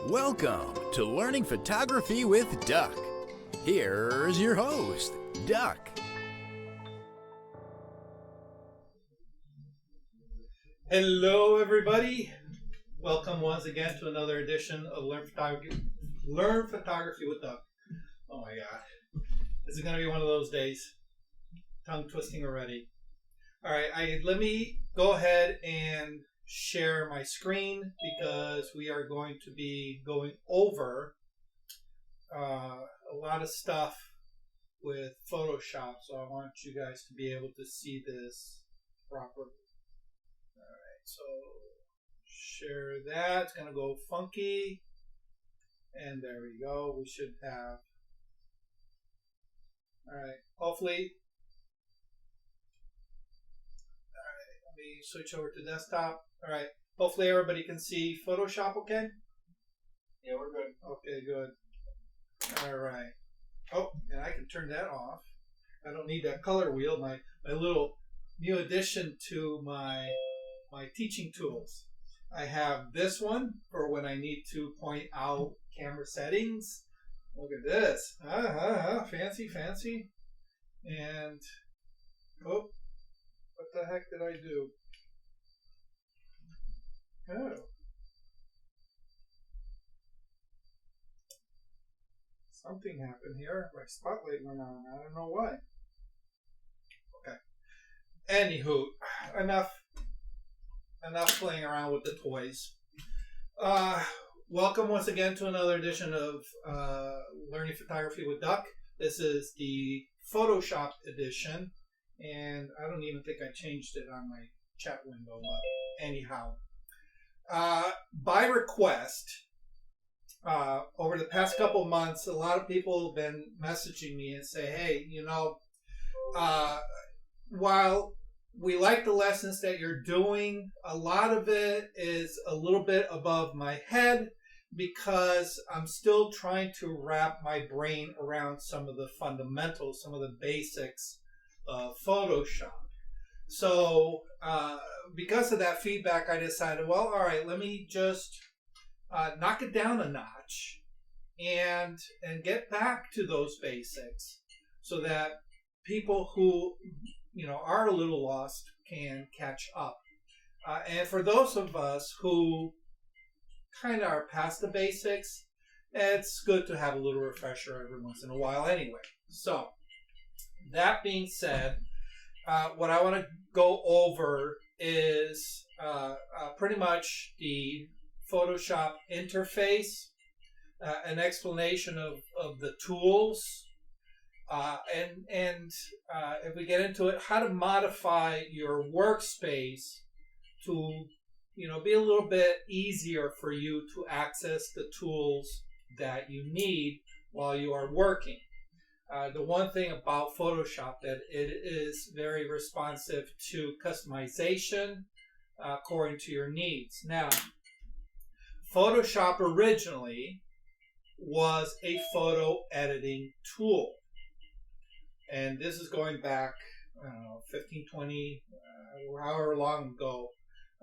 Welcome to Learning Photography with Duck. Here's your host, Duck. Hello everybody. Welcome once again to another edition of Learn Photography with Duck. Oh my god. This is going to be one of those days. Tongue twisting already. Alright, let me go ahead and share my screen because we are going to be going over a lot of stuff with Photoshop, so I want you guys to be able to see this properly. Alright, so share that. It's going to go funky. And there we go. We should have. Alright, hopefully. Alright, let me switch over to desktop. Alright, hopefully everybody can see Photoshop okay? Yeah, we're good. Okay, good. Alright. Oh, and I can turn that off. I don't need that color wheel. My little new addition to my teaching tools. I have this one for when I need to point out camera settings. Look at this. Fancy, fancy. And, oh, what the heck did I do? Oh. Something happened here. My spotlight went on. I don't know why. Okay. Anywho, enough playing around with the toys. Welcome once again to another edition of Learning Photography with Duck. This is the Photoshop edition, and I don't even think I changed it on my chat window, but anyhow. By request, over the past couple of months, a lot of people have been messaging me and say, hey, you know, while we like the lessons that you're doing, a lot of it is a little bit above my head because I'm still trying to wrap my brain around some of the fundamentals, some of the basics of Photoshop. So because of that feedback, I decided, well, all right, let me just knock it down a notch and get back to those basics so that people who are a little lost can catch up. And for those of us who kind of are past the basics, it's good to have a little refresher every once in a while anyway. So that being said, what I want to go over is pretty much the Photoshop interface, an explanation of the tools, and if we get into it, how to modify your workspace to be a little bit easier for you to access the tools that you need while you are working. The one thing about Photoshop that it is very responsive to customization according to your needs. Now, Photoshop originally was a photo editing tool. And this is going back, I don't know, 15, 20, however long ago.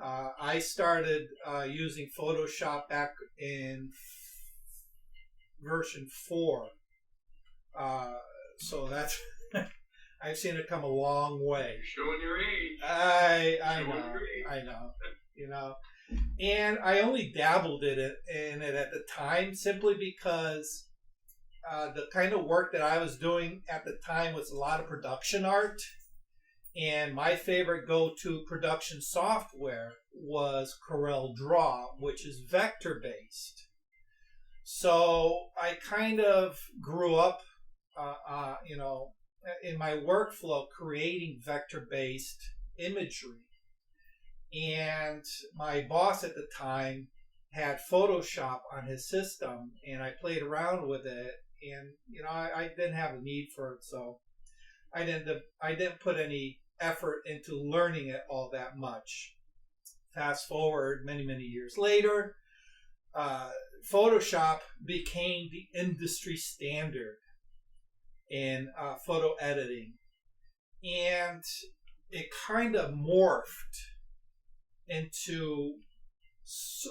I started using Photoshop back in version 4. So that's, I've seen it come a long way. You're showing your age. I know. And I only dabbled in it at the time simply because the kind of work that I was doing at the time was a lot of production art. And my favorite go-to production software was CorelDRAW, which is vector-based. So I kind of grew up, in my workflow creating vector-based imagery. And my boss at the time had Photoshop on his system, and I played around with it, and I didn't have a need for it, so I didn't put any effort into learning it all that much. Fast forward many years later, Photoshop became the industry standard in photo editing, and it kind of morphed into,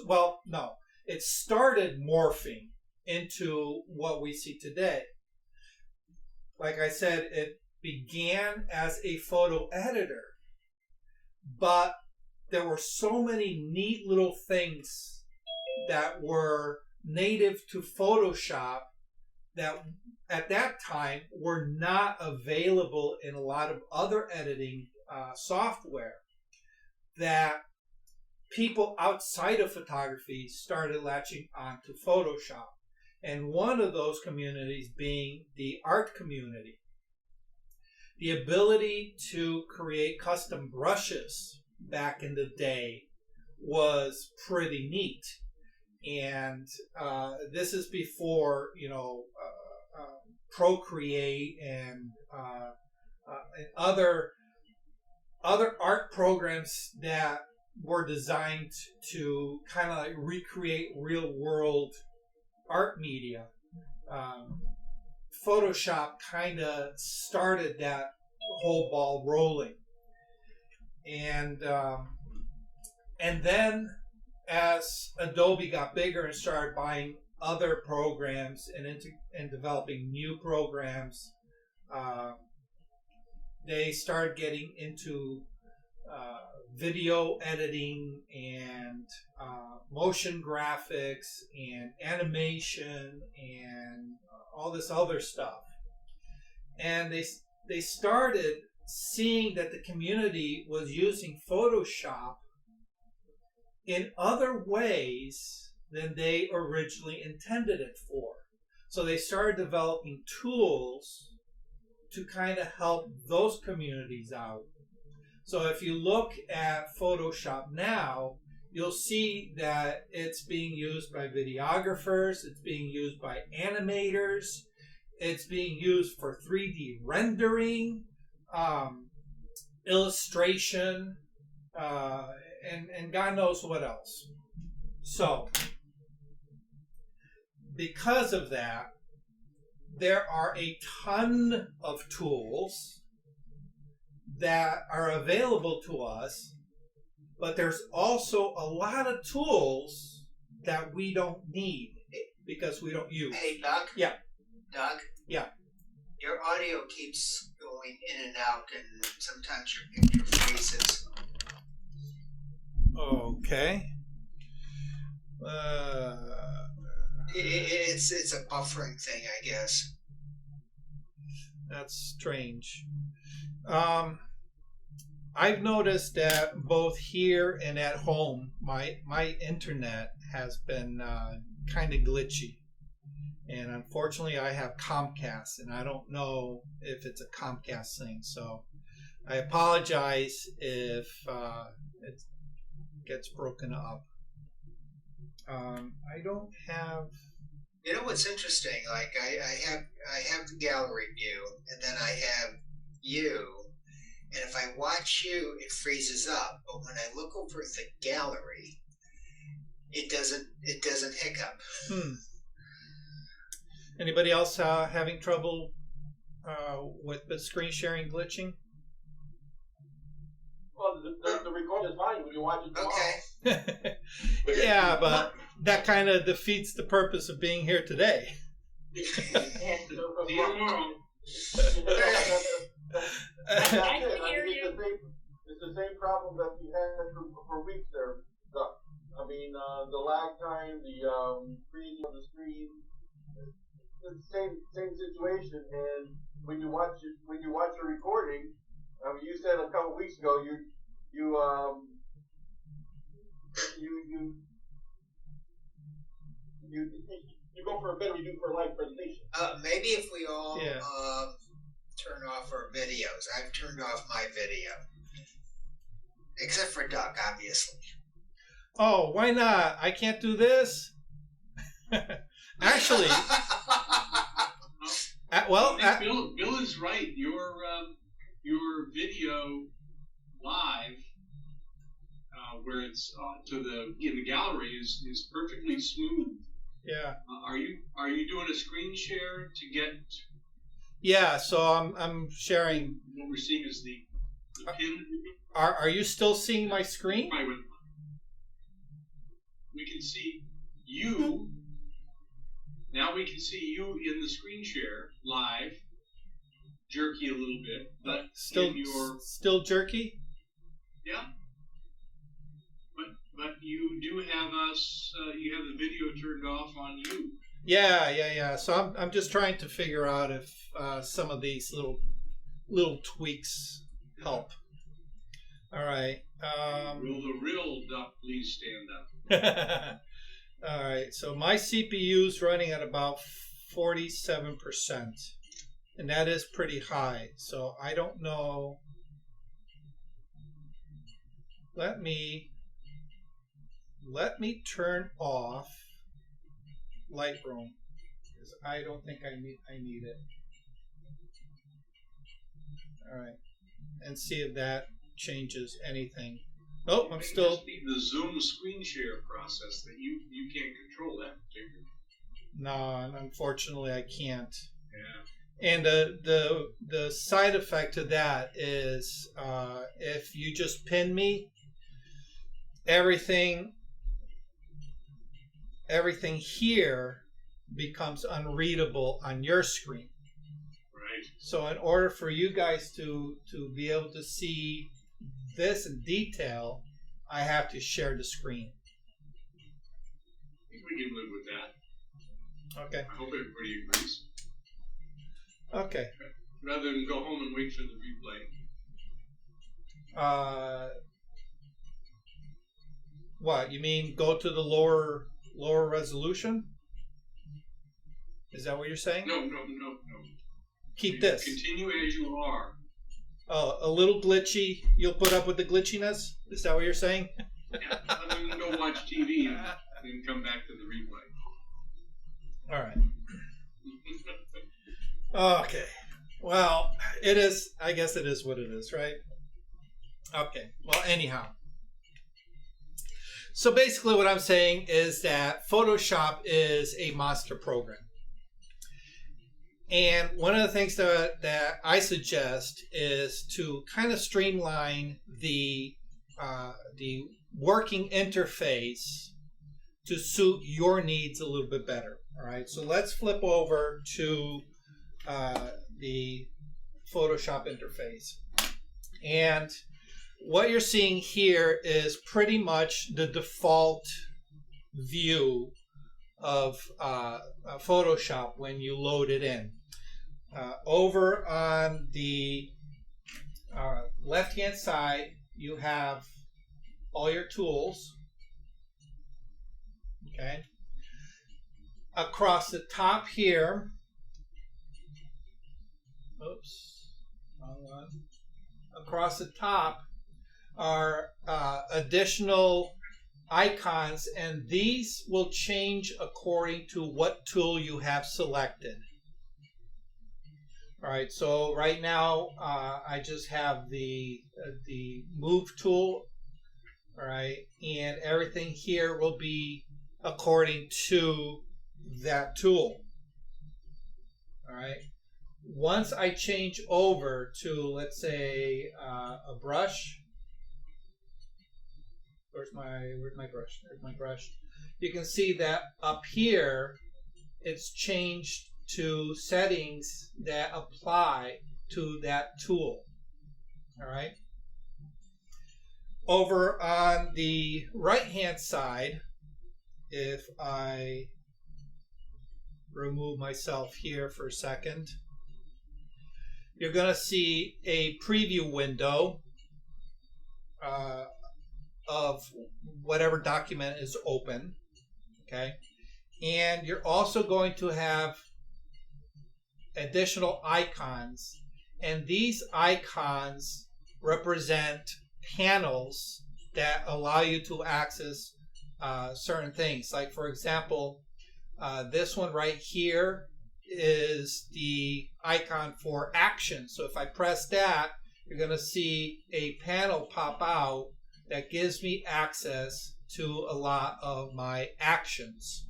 well, no, it started morphing into what we see today. Like I said, it began as a photo editor, but there were so many neat little things that were native to Photoshop that at that time were not available in a lot of other editing software, that people outside of photography started latching onto Photoshop. And one of those communities being the art community. The ability to create custom brushes back in the day was pretty neat. And this is before, Procreate and other art programs that were designed to kind of like recreate real world art media. Photoshop kind of started that whole ball rolling. And then as Adobe got bigger and started buying other programs and developing new programs, they started getting into video editing and motion graphics and animation and all this other stuff. And they started seeing that the community was using Photoshop in other ways than they originally intended it for. So they started developing tools to kind of help those communities out. So if you look at Photoshop now, you'll see that it's being used by videographers, it's being used by animators, it's being used for 3D rendering, illustration, and God knows what else. So, because of that, there are a ton of tools that are available to us, but there's also a lot of tools that we don't need because we don't use. Hey, Doug? Yeah. Doug? Yeah. Your audio keeps going in and out, and sometimes your picture freezes. Okay. It's a buffering thing, I guess. That's strange. I've noticed that both here and at home, my internet has been kind of glitchy. And unfortunately, I have Comcast, and I don't know if it's a Comcast thing. So I apologize if it gets broken up. I don't have... You know what's interesting? Like I have the gallery view, and then I have you, and if I watch you, it freezes up. But when I look over at the gallery, it doesn't hiccup. Anybody else having trouble with the screen sharing glitching? Well, the record is fine when you watch it tomorrow. Okay. Yeah, but that kind of defeats the purpose of being here today. See you tomorrow. I can hear you. It's the same problem that we had for weeks there, Doug. I mean, the lag time, the freezing of the screen. It's the same situation. And when you watch a recording, I mean, you said a couple weeks ago you go for a better review for a live presentation. Maybe if we all turn off our videos. I've turned off my video. Except for Doug, obviously. Oh, why not? I can't do this? Actually, Bill is right. Your video live, where it's in the gallery, is perfectly smooth. Yeah. Are you doing a screen share to get? Yeah. So I'm sharing. What we're seeing is the pin. Are you still seeing my screen? Right. We can see you. you. Now we can see you in the screen share live, jerky a little bit, but still jerky. Yeah. But you do have us. You have the video turned off on you. Yeah. So I'm just trying to figure out if some of these little tweaks help. All right. Will the real duck please stand up? All right. So my CPU is running at about 47%, and that is pretty high. So I don't know. Let me turn off Lightroom because I don't think I need it. All right, and see if that changes anything. Oh, I'm still. Just be the Zoom screen share process that you can't control that particularly. No, unfortunately I can't. Yeah. And the side effect to that is if you just pin me, everything here becomes unreadable on your screen. Right. So in order for you guys to be able to see this in detail, I have to share the screen. I think we can live with that. Okay. I hope everybody agrees. Okay. Rather than go home and wait for the replay. What, you mean go to the lower resolution? Is that what you're saying? No. Keep this. Continue as you are. Oh, a little glitchy. You'll put up with the glitchiness? Is that what you're saying? Yeah, other than go watch TV and then come back to the replay. All right. Okay. Well, it is. I guess it is what it is, right? Okay. Well, anyhow. So basically what I'm saying is that Photoshop is a monster program. And one of the things that I suggest is to kind of streamline the working interface to suit your needs a little bit better. All right, so let's flip over to the Photoshop interface. And what you're seeing here is pretty much the default view of Photoshop when you load it in. Over on the left-hand side, you have all your tools. Okay. Across the top here, oops, wrong one. Across the top are additional icons, and these will change according to what tool you have selected. All right, so right now I just have the move tool, all right, and everything here will be according to that tool. All right. Once I change over to, let's say, a brush. Where's my brush? There's my brush. You can see that up here, it's changed to settings that apply to that tool. All right. Over on the right-hand side, if I remove myself here for a second, you're going to see a preview window of whatever document is open. Okay. And you're also going to have additional icons, and these icons represent panels that allow you to access certain things. Like, for example, this one right here is the icon for action. So if I press that, you're going to see a panel pop out that gives me access to a lot of my actions.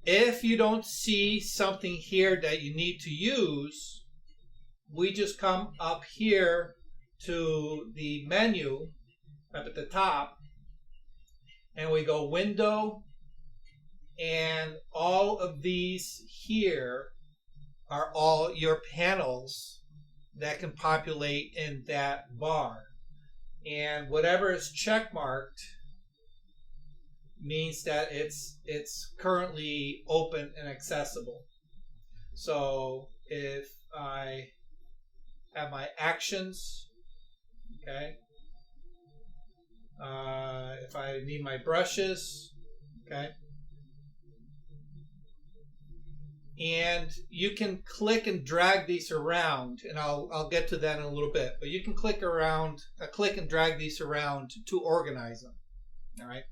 If you don't see something here that you need to use, we just come up here to the menu up at the top, and we go Window, and all of these here are all your panels that can populate in that bar. And whatever is check marked means that it's currently open and accessible. So if I have my actions, okay, if I need my brushes, okay, and you can click and drag these around, and I'll get to that in a little bit, but you can click and drag these around to organize them. All right.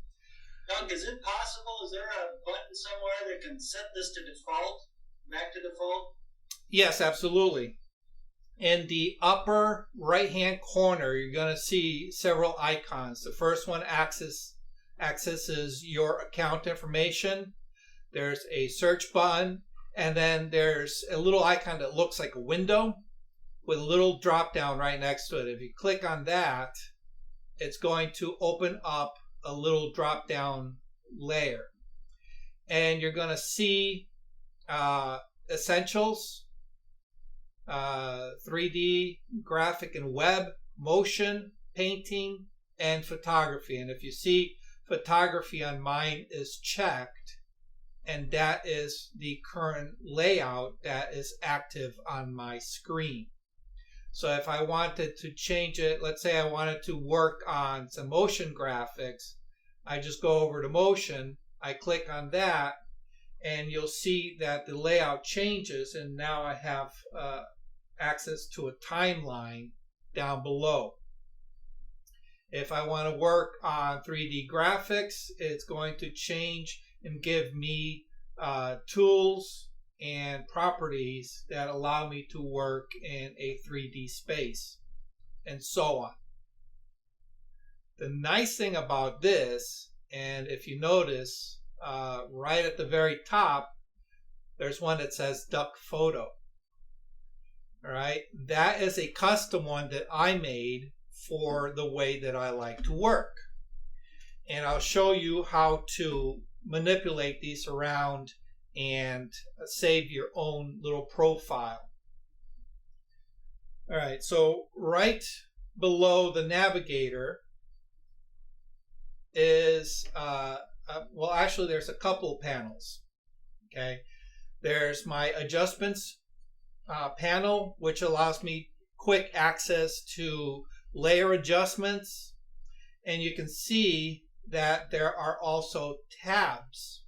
Doug, is it possible? Is there a button somewhere that can set this to default, back to default? Yes, absolutely. In the upper right-hand corner, you're going to see several icons. The first one accesses your account information. There's a search button, and then there's a little icon that looks like a window with a little drop down right next to it. If you click on that, it's going to open up a little drop down layer, and you're going to see Essentials, 3D, graphic and web, motion, painting, and photography. And if you see photography on mine is checked, and that is the current layout that is active on my screen. So if I wanted to change it, let's say I wanted to work on some motion graphics, I just go over to motion, I click on that, and you'll see that the layout changes, and now I have access to a timeline down below. If I want to work on 3D graphics, it's going to change and give me tools and properties that allow me to work in a 3D space, and so on. The nice thing about this, and if you notice, right at the very top, there's one that says Duck Photo. All right, that is a custom one that I made for the way that I like to work. And I'll show you how to manipulate these around and save your own little profile. All right, so right below the navigator is, well, actually there's a couple panels. Okay, there's my adjustments panel, which allows me quick access to layer adjustments, and you can see that there are also tabs.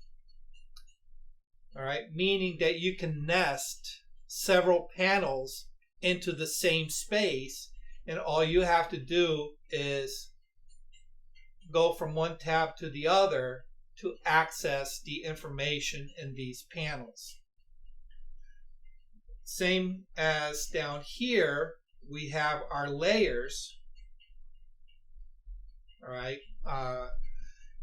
All right, meaning that you can nest several panels into the same space, and all you have to do is go from one tab to the other to access the information in these panels. Same as down here, we have our layers. All right,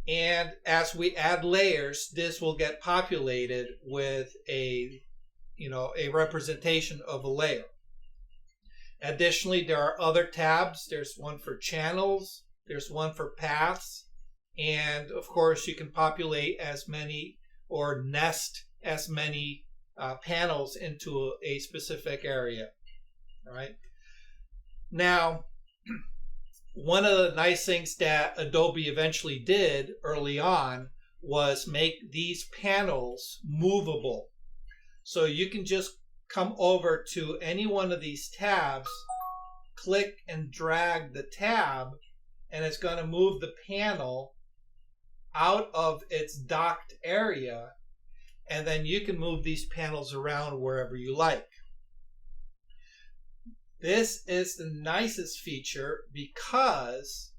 and as we add layers, this will get populated with a representation of a layer. Additionally, there are other tabs. There's one for channels, there's one for paths, and of course you can populate as many or nest as many panels into a specific area. All right. Now, one of the nice things that Adobe eventually did early on was make these panels movable. So you can just come over to any one of these tabs, click and drag the tab, and it's going to move the panel out of its docked area, and then you can move these panels around wherever you like. This is the nicest feature because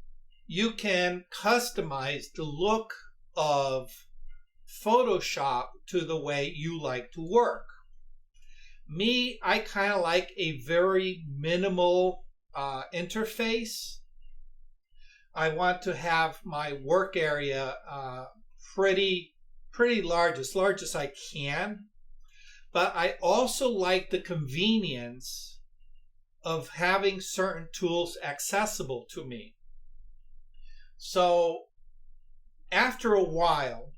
you can customize the look of Photoshop to the way you like to work. Me, I kind of like a very minimal interface. I want to have my work area pretty large as I can, but I also like the convenience of having certain tools accessible to me. So after a while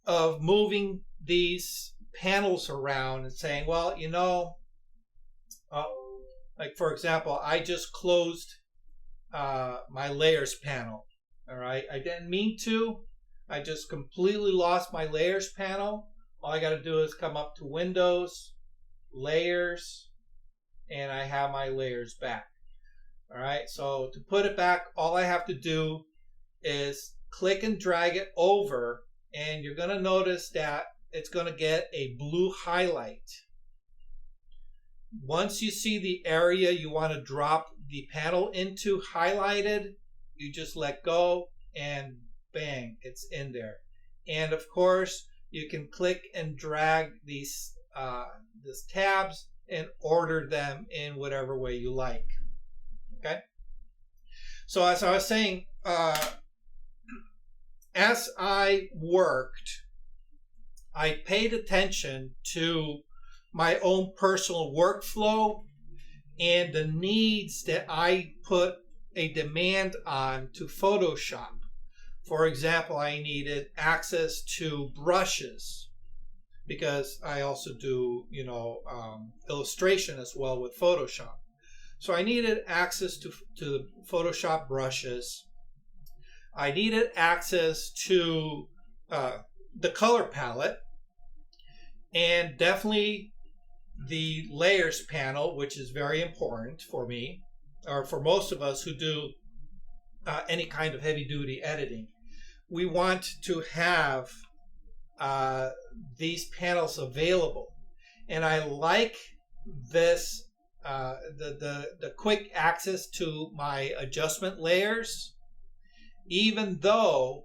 of moving these panels around and saying, well, you know, like for example, I just closed my layers panel. All right, I didn't mean to. I just completely lost my layers panel. All I got to do is come up to Windows, Layers, and I have my layers back. All right, so to put it back, all I have to do is click and drag it over, and you're going to notice that it's going to get a blue highlight. Once you see the area you want to drop the panel into highlighted, you just let go and bang, it's in there. And of course, you can click and drag these tabs and order them in whatever way you like. Okay? So as I was saying, as I worked, I paid attention to my own personal workflow and the needs that I put a demand on to Photoshop. For example, I needed access to brushes because I also do, you know, illustration as well with Photoshop. So I needed access to the Photoshop brushes. I needed access to the color palette, and definitely the layers panel, which is very important for me, or for most of us who do any kind of heavy-duty editing. We want to have these panels available, and I like this the quick access to my adjustment layers, even though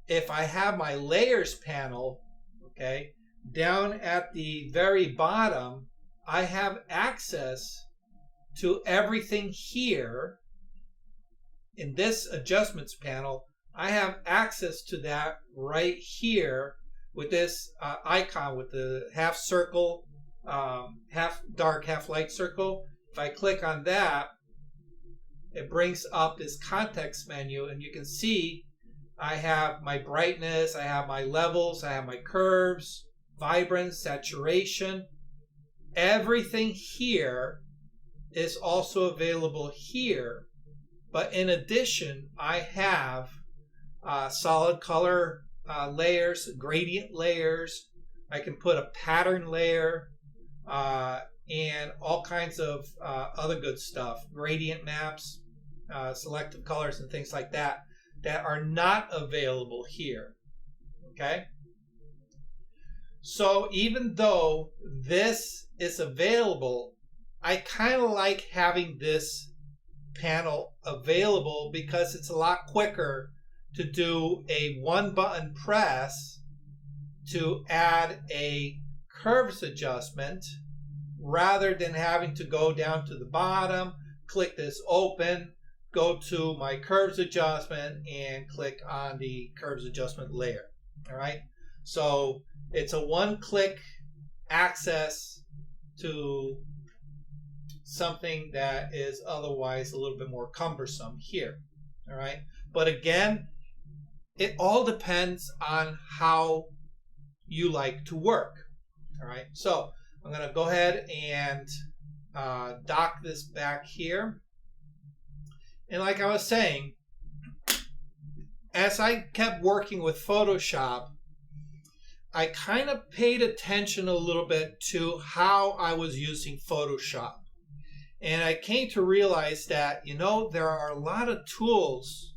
if I have my layers panel, okay, down at the very bottom, I have access to everything here. In this adjustments panel, I have access to that right here with this icon with the half circle, half dark, half light circle. If I click on that, it brings up this context menu, and you can see I have my brightness, I have my levels, I have my curves, vibrance, saturation. Everything here is also available here, but in addition, I have solid color layers, gradient layers. I can put a pattern layer and all kinds of other good stuff, gradient maps, selective colors, and things like that that are not available here. Okay? So even though this is available, I kind of like having this panel available because it's a lot quicker to do a one button press to add a curves adjustment rather than having to go down to the bottom, click this open, go to my curves adjustment, and click on the curves adjustment layer. All right, so it's a one-click access to something that is otherwise a little bit more cumbersome here. All right, but again, it all depends on how you like to work. All right, so I'm going to go ahead and dock this back here. And like I was saying, as I kept working with Photoshop, I kind of paid attention a little bit to how I was using Photoshop. And I came to realize that, you know, there are a lot of tools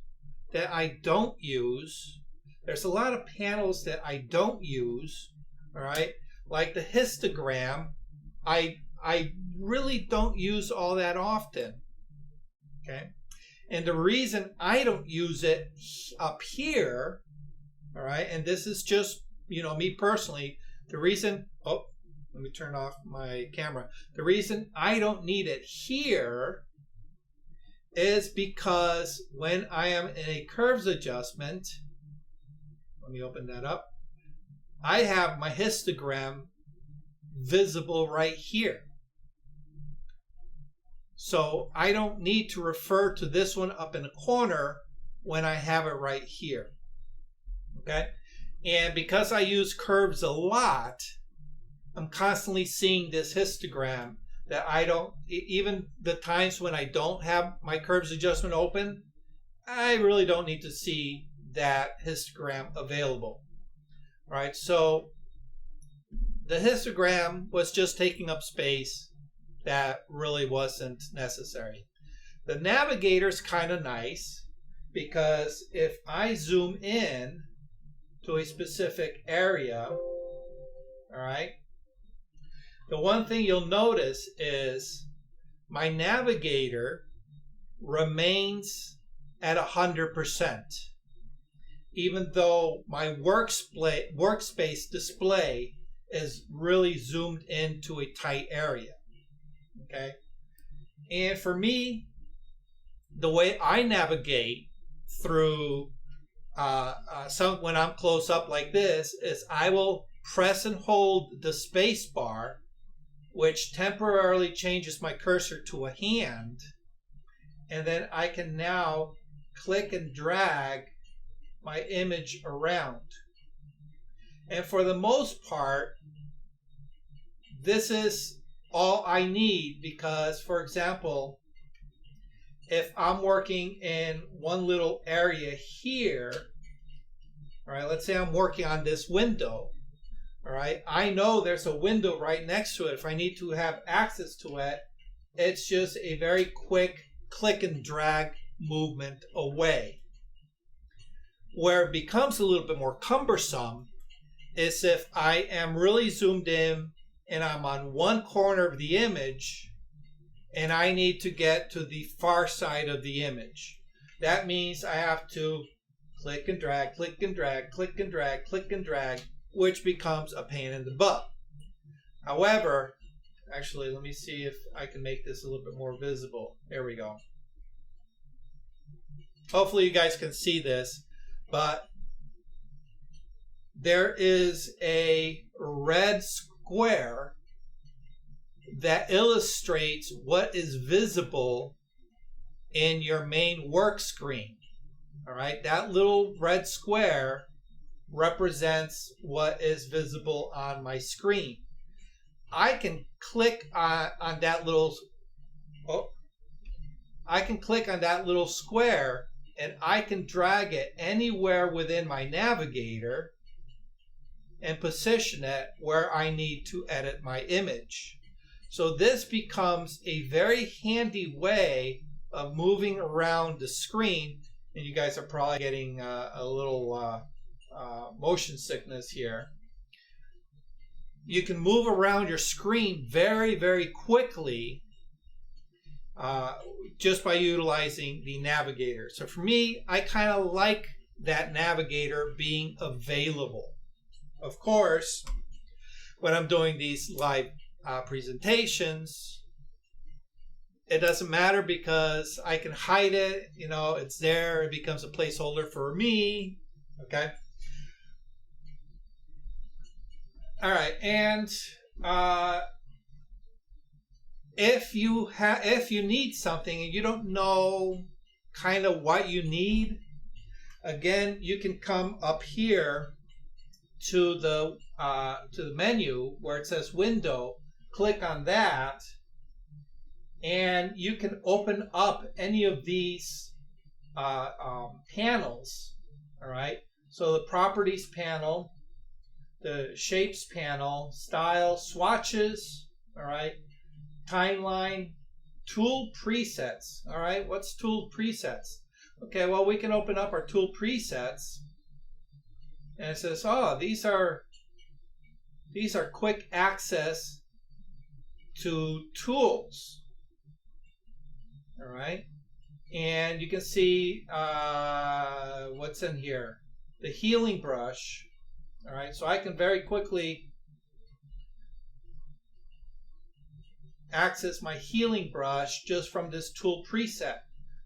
that I don't use. There's a lot of panels that I don't use, all right? Like the histogram, I really don't use all that often, okay? And the reason I don't use it up here, all right, and this is just, you know, me personally, the reason, oh, let me turn off my camera. The reason I don't need it here is because when I am in a curves adjustment, let me open that up, I have my histogram visible right here. So I don't need to refer to this one up in the corner when I have it right here. Okay? And because I use curves a lot, I'm constantly seeing this histogram that I don't, even the times when I don't have my curves adjustment open, I really don't need to see that histogram available. All right, so the histogram was just taking up space that really wasn't necessary. The navigator's kind of nice because if I zoom in to a specific area, all right, the one thing you'll notice is my navigator remains at 100%, even though my workspace display is really zoomed into a tight area. Okay, and for me, the way I navigate through when I'm close up like this is I will press and hold the space bar, which temporarily changes my cursor to a hand, and then I can now click and drag my image around. And for the most part, this is all I need because, for example, if I'm working in one little area here, all right, let's say I'm working on this window, all right, I know there's a window right next to it. If I need to have access to it, it's just a very quick click and drag movement away. Where it becomes a little bit more cumbersome is if I am really zoomed in and I'm on one corner of the image and I need to get to the far side of the image. That means I have to click and drag, click and drag, click and drag, click and drag, which becomes a pain in the butt. However, actually, let me see if I can make this a little bit more visible. There we go. Hopefully you guys can see this, but there is a red square that illustrates what is visible in your main work screen. All right, that little red square represents what is visible on my screen. I can click on that little square and I can drag it anywhere within my navigator and position it where I need to edit my image. So this becomes a very handy way of moving around the screen, and you guys are probably getting a little motion sickness here. You can move around your screen very, very quickly just by utilizing the navigator. So for me, I kind of like that navigator being available. Of course, when I'm doing these live presentations, it doesn't matter because I can hide it. You know, it's there. It becomes a placeholder for me. Okay. All right, and if you need something and you don't know kind of what you need, again, you can come up here to the menu where it says Window. Click on that, and you can open up any of these panels. All right. So the Properties panel, the Shapes panel, Style, Swatches. All right. Timeline, Tool Presets. All right. What's Tool Presets? Okay. Well, we can open up our Tool Presets, and it says, oh, these are quick access to tools. All right, and you can see what's in here. The healing brush. All right, so I can very quickly access my healing brush just from this tool preset.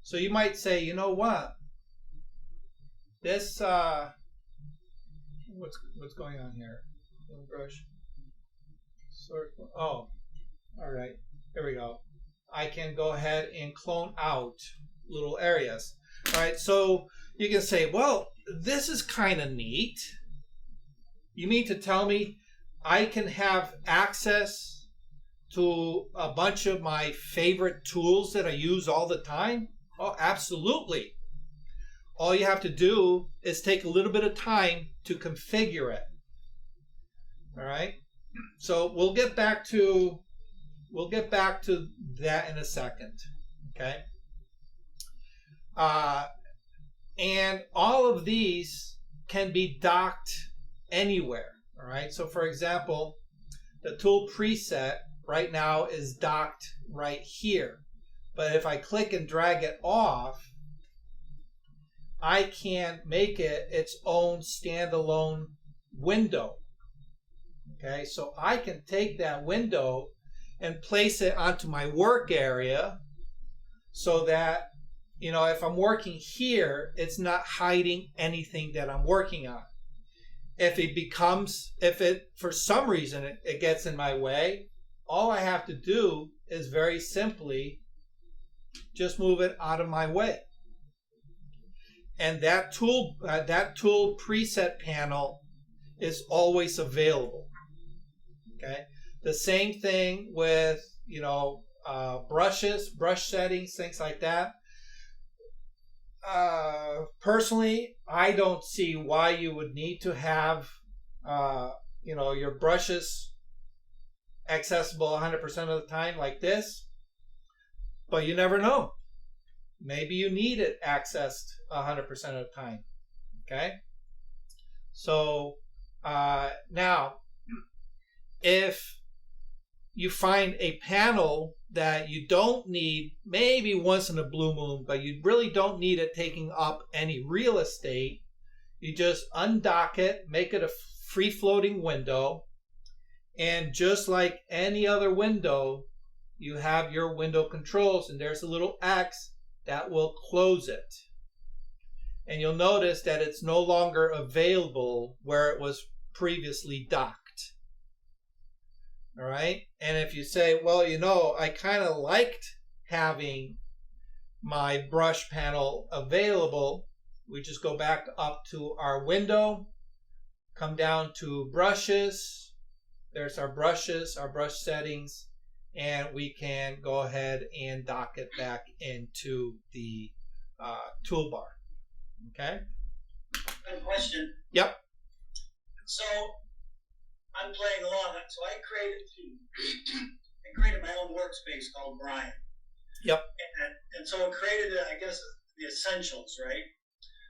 So you might say, you know what? This what's going on here? Healing brush. Oh. All right, here we go. I can go ahead and clone out little areas. All right, so You can say, well, this is kind of neat. You mean to tell me I can have access to a bunch of my favorite tools that I use all the time? Oh, absolutely. All you have to do is take a little bit of time to configure it. All right. So we'll get back to that in a second. Okay. And all of these can be docked anywhere. All right. So for example, the tool preset right now is docked right here. But if I click and drag it off, I can make it its own standalone window. Okay, so I can take that window and place it onto my work area so that, you know, if I'm working here, it's not hiding anything that I'm working on. If it for some reason it gets in my way, all I have to do is very simply just move it out of my way. And that tool preset panel is always available. Okay. The same thing with, you know, brushes, brush settings, things like that. Personally, I don't see why you would need to have, you know, your brushes accessible 100% of the time like this. But you never know. Maybe you need it accessed 100% of the time. Okay. So now, if you find a panel that you don't need, maybe once in a blue moon, but you really don't need it taking up any real estate, you just undock it, make it a free-floating window, and just like any other window, you have your window controls, and there's a little X that will close it. And you'll notice that it's no longer available where it was previously docked. All right. And if you say, well, you know, I kind of liked having my brush panel available, we just go back up to our window, come down to brushes. There's our brushes, our brush settings, and we can go ahead and dock it back into the toolbar. Okay. I have a question. Yep. So I'm playing along. So I created my own workspace called Brian. Yep. And so it created, I guess, the essentials, right?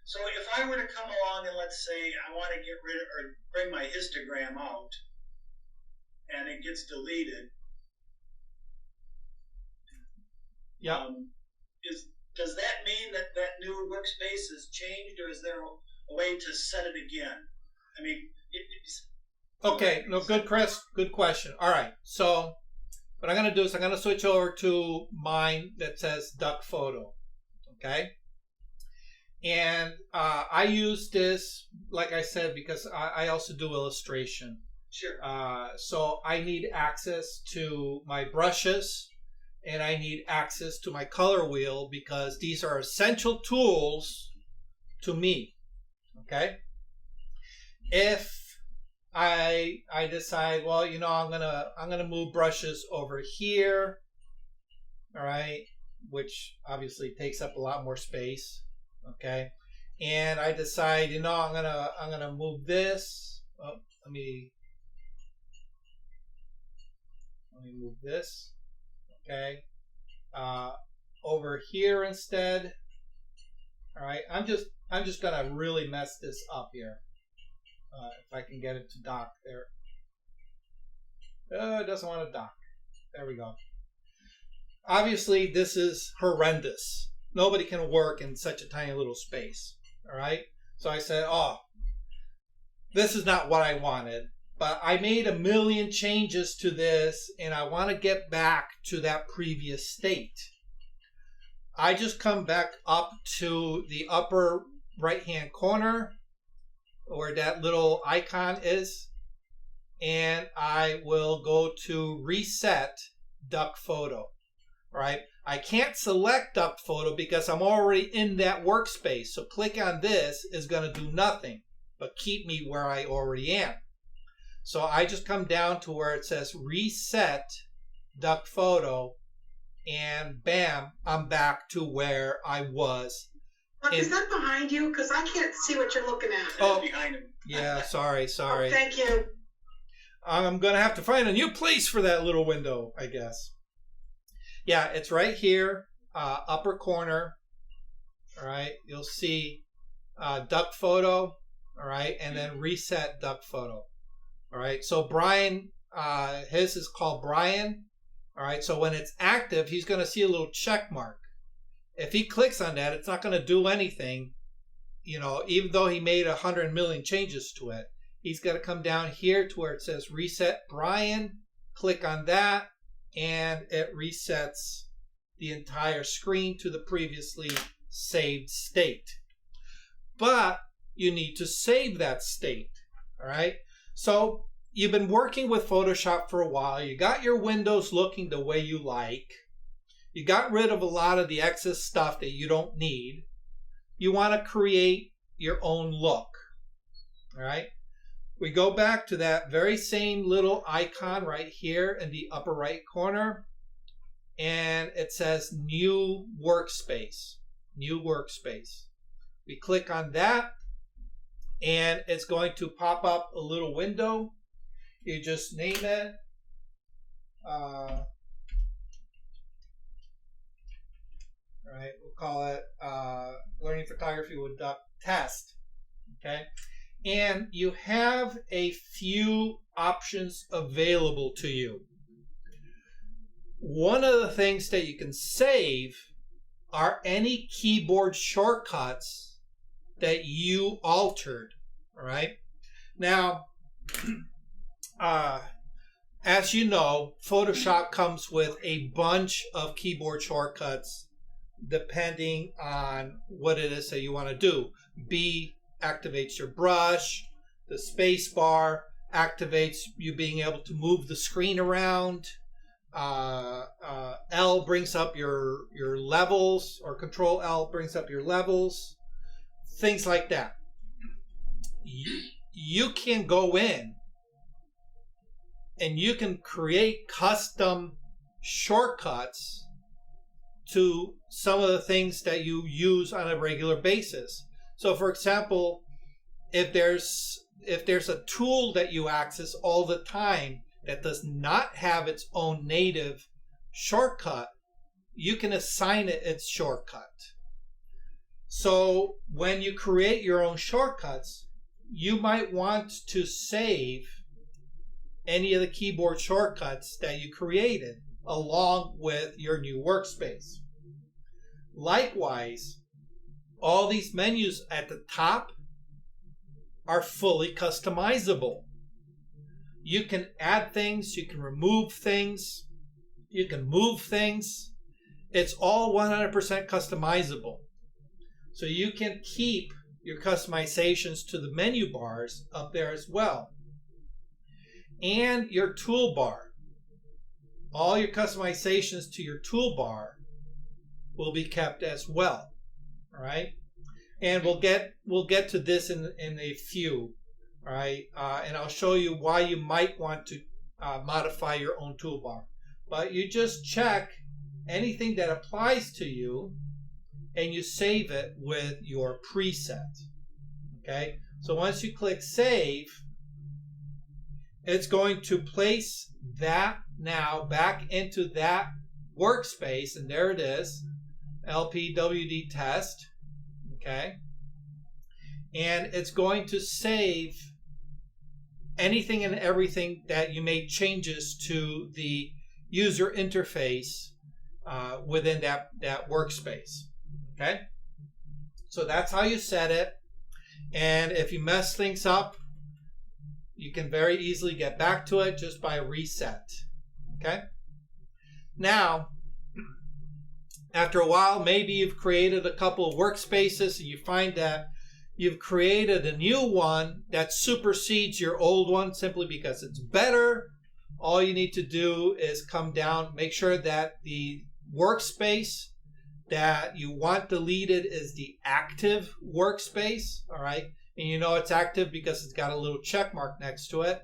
So if I were to come along and let's say I want to get rid of or bring my histogram out, and it gets deleted. Yep. Does that mean that that new workspace has changed, or is there a way to set it again? I mean, okay. No, good, Chris. Good question. All right. So what I'm going to do is I'm going to switch over to mine that says Duck Photo. Okay. And I use this, like I said, because I also do illustration. Sure. So I need access to my brushes, and I need access to my color wheel because these are essential tools to me. Okay. If I decide, well, you know, I'm gonna move brushes over here, all right, which obviously takes up a lot more space. Okay. And I decide, you know, I'm gonna move this. Oh, let me move this. Okay. Over here instead. All right. I'm just gonna really mess this up here. If I can get it to dock there. It doesn't want to dock. There we go. Obviously, this is horrendous. Nobody can work in such a tiny little space. All right. So I said, oh, this is not what I wanted. But I made a million changes to this, and I want to get back to that previous state. I just come back up to the upper right-hand corner where that little icon is, and I will go to Reset Duck Photo. All right. I can't select duct photo because I'm already in that workspace. So click on this is going to do nothing but keep me where I already am. So I just come down to where it says reset duct photo, and bam, I'm back to where I was. Look, is that behind you? Because I can't see what you're looking at. Oh, behind him. Yeah, sorry. Oh, thank you. I'm going to have to find a new place for that little window, I guess. Yeah, it's right here, upper corner. All right, you'll see duct photo, all right, and then reset duct photo. All right, so Brian, his is called Brian. All right, so when it's active, he's going to see a little check mark. If he clicks on that, it's not going to do anything, you know, even though he made 100 million changes to it. He's got to come down here to where it says reset Brian, click on that, and it resets the entire screen to the previously saved state. But you need to save that state, all right? So you've been working with Photoshop for a while. You got your windows looking the way you like. You got rid of a lot of the excess stuff that you don't need. You want to create your own look, all right? We go back to that very same little icon right here in the upper right corner, and it says New Workspace. New Workspace. We click on that, and it's going to pop up a little window. You just name it. All right, we'll call it Learning Photography with Duck Test. Okay. And you have a few options available to you. One of the things that you can save are any keyboard shortcuts that you altered. All right. Now, as you know, Photoshop comes with a bunch of keyboard shortcuts depending on what it is that you want to do. B activates your brush. The space bar activates you being able to move the screen around. L brings up your levels, or Control L brings up your levels. Things like that. You can go in and you can create custom shortcuts to some of the things that you use on a regular basis. So for example, if there's a tool that you access all the time that does not have its own native shortcut, you can assign it its shortcut. So when you create your own shortcuts, you might want to save any of the keyboard shortcuts that you created along with your new workspace. Likewise, all these menus at the top are fully customizable. You can add things, you can remove things, you can move things. It's all 100% customizable. So you can keep your customizations to the menu bars up there as well. And your toolbar. All your customizations to your toolbar will be kept as well. All right, and we'll get to this in a few. All right, and I'll show you why you might want to modify your own toolbar. But you just check anything that applies to you, and you save it with your preset. Okay, so once you click save, it's going to place that now back into that workspace, and there it is. LPwD test, okay, and it's going to save anything and everything that you made changes to the user interface within that workspace, okay. So that's how you set it, and if you mess things up, you can very easily get back to it just by reset, okay. Now, after a while, maybe you've created a couple of workspaces and you find that you've created a new one that supersedes your old one simply because it's better. All you need to do is come down, make sure that the workspace that you want deleted is the active workspace, all right? And you know it's active because it's got a little check mark next to it.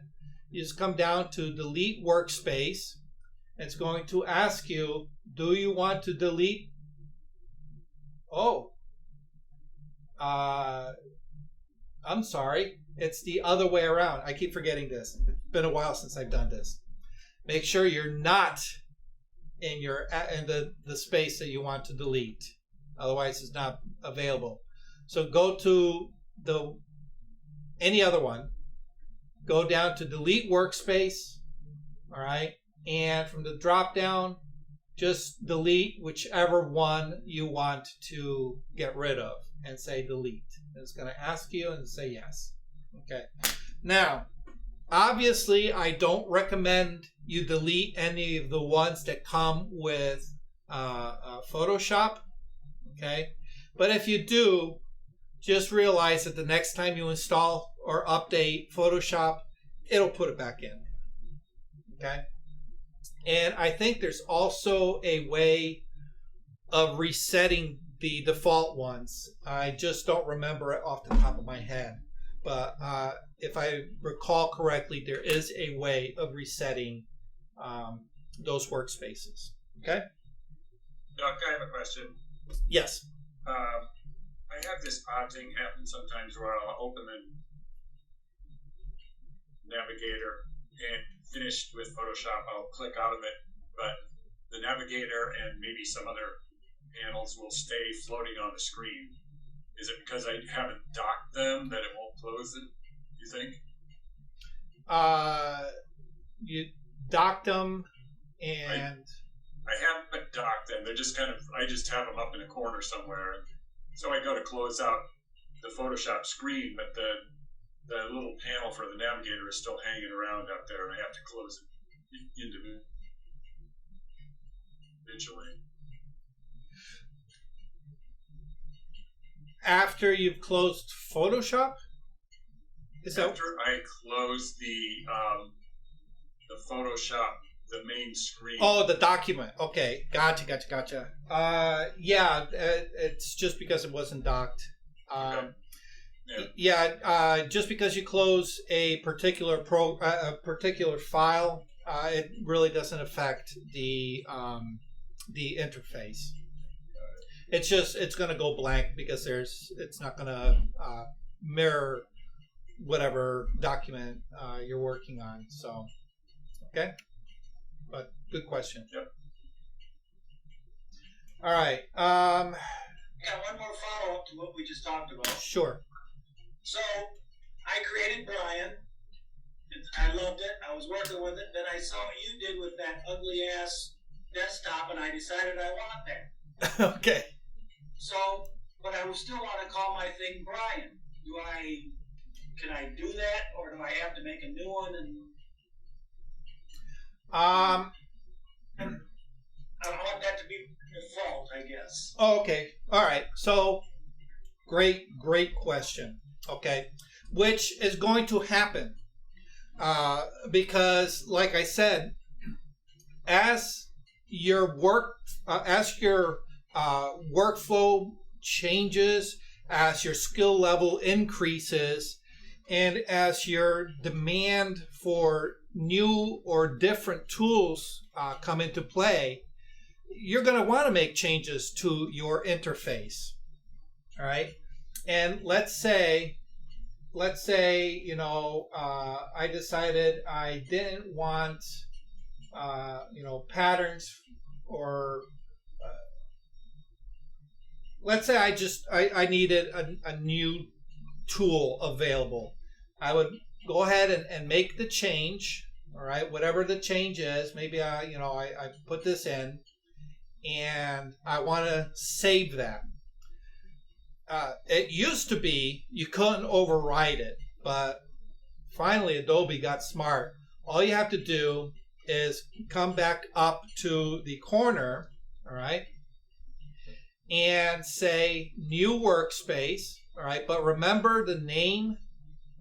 You just come down to delete workspace. It's going to ask you, do you want to delete? Oh, I'm sorry. It's the other way around. I keep forgetting this. It's been a while since I've done this. Make sure you're not in the space that you want to delete. Otherwise, it's not available. So go to any other one. Go down to delete workspace. All right. And from the drop down, just delete whichever one you want to get rid of and say delete. It's going to ask you and say yes. Okay. Now, obviously, I don't recommend you delete any of the ones that come with Photoshop. Okay. But if you do, just realize that the next time you install or update Photoshop, it'll put it back in. Okay. And I think there's also a way of resetting the default ones. I just don't remember it off the top of my head. But if I recall correctly, there is a way of resetting those workspaces. Okay? Doc, I have a question. Yes. I have this odd thing happen sometimes where I'll open the navigator and finished with Photoshop, I'll click out of it, but the navigator and maybe some other panels will stay floating on the screen. Is it because I haven't docked them that it won't close it, you think? You docked them and... I haven't docked them. They're just I just have them up in a corner somewhere. So I go to close out the Photoshop screen, but the little panel for the navigator is still hanging around out there, and I have to close it individually. After you've closed Photoshop? After I close the Photoshop, the main screen. Oh, the document. Okay, gotcha. Yeah, it's just because it wasn't docked. Okay. Just because you close a particular particular file, it really doesn't affect the interface. It's going to go blank because it's not going to mirror whatever document you're working on. So, okay, but good question. Yep. All right. Yeah, one more follow up to what we just talked about. Sure. So I created Brian. I loved it. I was working with it. Then I saw what you did with that ugly ass desktop, and I decided I want that. Okay. So, but I would still want to call my thing Brian. Can I do that, or do I have to make a new one? And I want that to be default, I guess. Oh, okay. All right. So, great question. Okay, which is going to happen because, like I said, as your workflow changes, as your skill level increases, and as your demand for new or different tools come into play, you're going to want to make changes to your interface. All right. And let's say, I decided I didn't want, patterns, or let's say I needed a new tool available. I would go ahead and make the change. All right, whatever the change is, maybe I put this in, and I want to save that. It used to be you couldn't override it, but finally Adobe got smart. All you have to do is come back up to the corner, all right, and say new workspace, all right, but remember the name,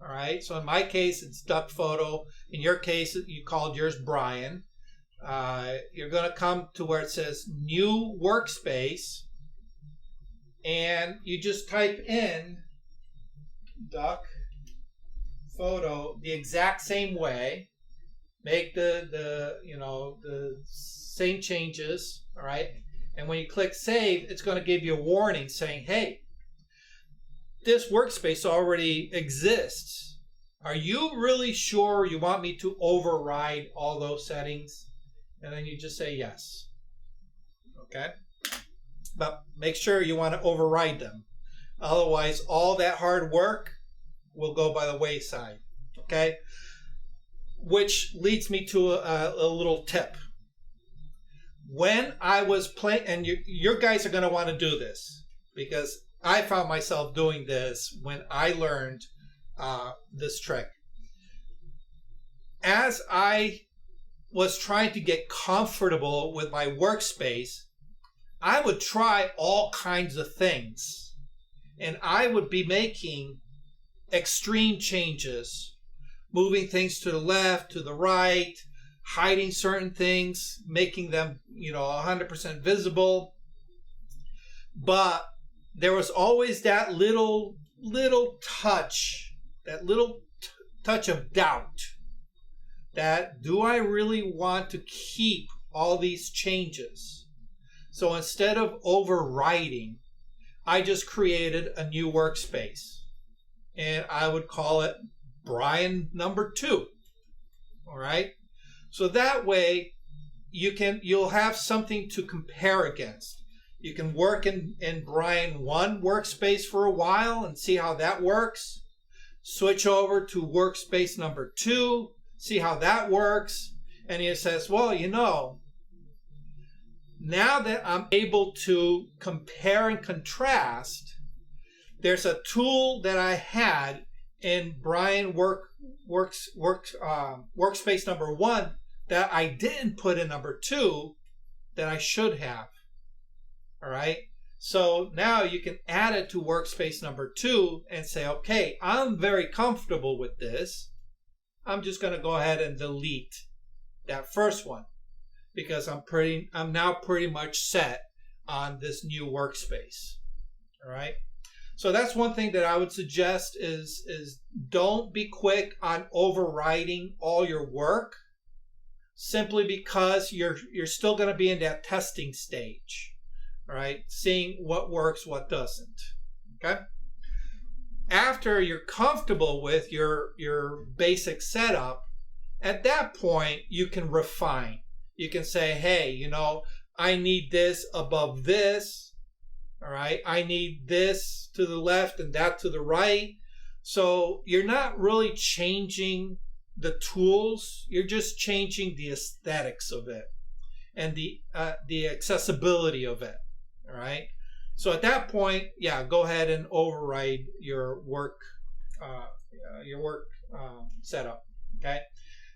all right. So in my case, it's Duck Photo. In your case, you called yours Brian. you're going to come to where it says New Workspace, and you just type in duck photo the exact same way. Make the same changes, all right? And when you click save, it's going to give you a warning saying, hey, this workspace already exists. Are you really sure you want me to override all those settings? And then you just say yes. Okay? But make sure you want to override them. Otherwise, all that hard work will go by the wayside. Okay? Which leads me to a little tip. When I was playing, and your guys are going to want to do this, because I found myself doing this when I learned this trick. As I was trying to get comfortable with my workspace, I would try all kinds of things. And I would be making extreme changes, moving things to the left, to the right, hiding certain things, making them, 100% visible. But there was always that little touch, touch of doubt. That, do I really want to keep all these changes? So instead of overriding, I just created a new workspace. And I would call it Brian number 2. All right? So that way you'll have something to compare against. You can work in Brian 1 workspace for a while and see how that works. Switch over to workspace number 2, see how that works. And he says, well, now that I'm able to compare and contrast, there's a tool that I had in Brian workspace number 1 that I didn't put in number 2 that I should have. All right. So now you can add it to workspace number 2 and say, okay, I'm very comfortable with this. I'm just going to go ahead and delete that first one because I'm now pretty much set on this new workspace. All right. So that's one thing that I would suggest is don't be quick on overriding all your work simply because you're still going to be in that testing stage. All right, seeing what works, what doesn't. Okay. After you're comfortable with your basic setup, at that point you can refine. You can say, hey, I need this above this. All right, I need this to the left and that to the right. So you're not really changing the tools. You're just changing the aesthetics of it and the accessibility of it. All right. So at that point, go ahead and override your work setup. Okay.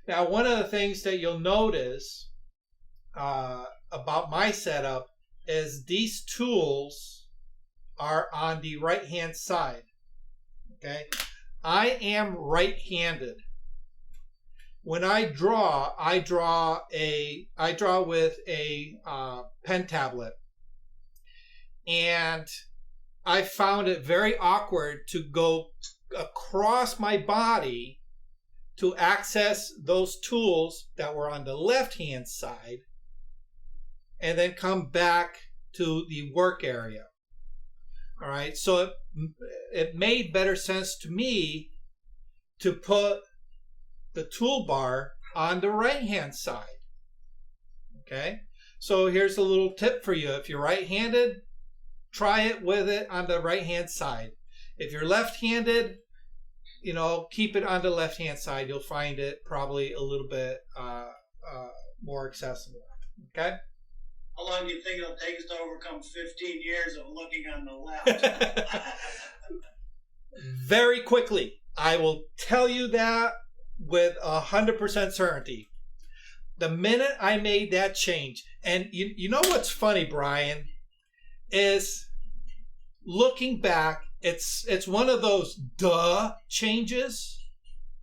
Now, one of the things that you'll notice about my setup is these tools are on the right-hand side. Okay. I am right-handed. When I draw with a pen tablet. And I found it very awkward to go across my body to access those tools that were on the left-hand side and then come back to the work area. All right, so it made better sense to me to put the toolbar on the right-hand side. Okay, so here's a little tip for you. If you're right-handed, try it with it on the right-hand side. If you're left-handed, keep it on the left-hand side. You'll find it probably a little bit more accessible. Okay? How long do you think it'll take us to overcome 15 years of looking on the left? Very quickly. I will tell you that with 100% certainty. The minute I made that change, and you know what's funny, Brian, is looking back, it's one of those duh changes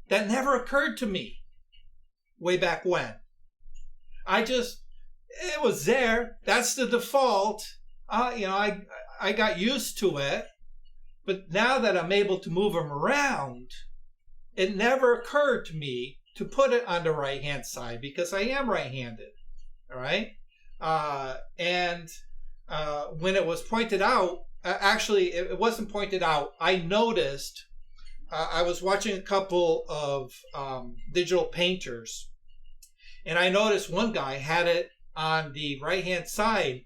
that never occurred to me way back when. It was there. That's the default. I got used to it. But now that I'm able to move them around, it never occurred to me to put it on the right-hand side because I am right-handed. All right. And when it was pointed out, actually, it wasn't pointed out. I noticed, I was watching a couple of digital painters, and I noticed one guy had it on the right-hand side,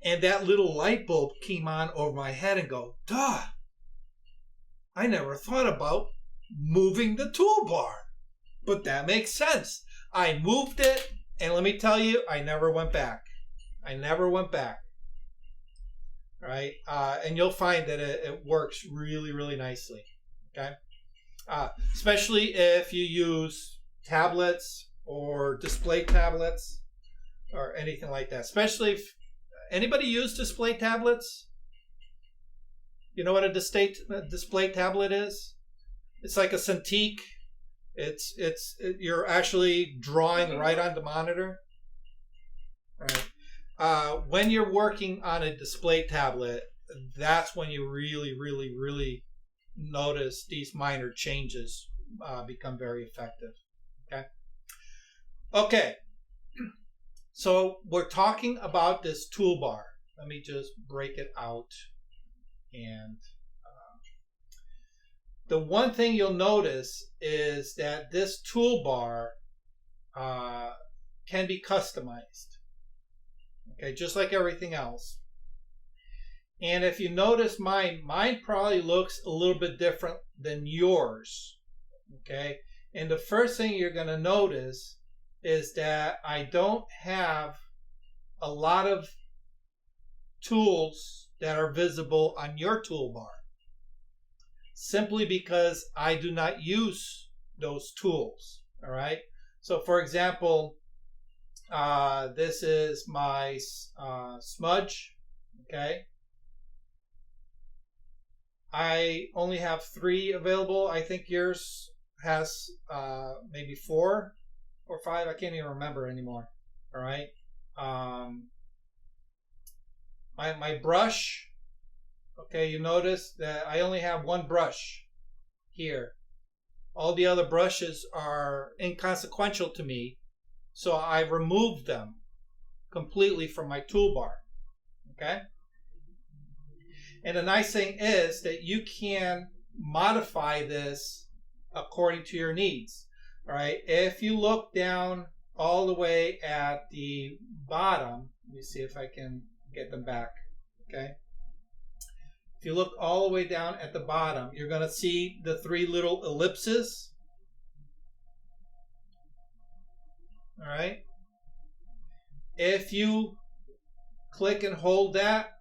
and that little light bulb came on over my head and go, duh, I never thought about moving the toolbar. But that makes sense. I moved it, and let me tell you, I never went back. I never went back. Right? And you'll find that it works really, really nicely. Okay? Especially if you use tablets or display tablets or anything like that. Especially if anybody use display tablets? You know what a display tablet is? It's like a Cintiq. You're actually drawing right on the monitor. Right. When you're working on a display tablet, that's when you really, really, really notice these minor changes become very effective. Okay. Okay. So we're talking about this toolbar. Let me just break it out. And the one thing you'll notice is that this toolbar can be customized. Okay, just like everything else. And if you notice mine probably looks a little bit different than yours. Okay, and the first thing you're going to notice is that I don't have a lot of tools that are visible on your toolbar, simply because I do not use those tools. All right. So for example, this is my smudge. Okay. I only have 3 available. I think yours has maybe 4 or 5. I can't even remember anymore. All right. My brush, okay, you notice that I only have 1 brush here. All the other brushes are inconsequential to me, so I removed them completely from my toolbar, okay? And the nice thing is that you can modify this according to your needs, all right? If you look down all the way at the bottom, let me see if I can get them back, okay? If you look all the way down at the bottom, you're going to see the 3 little ellipses. All right. If you click and hold that,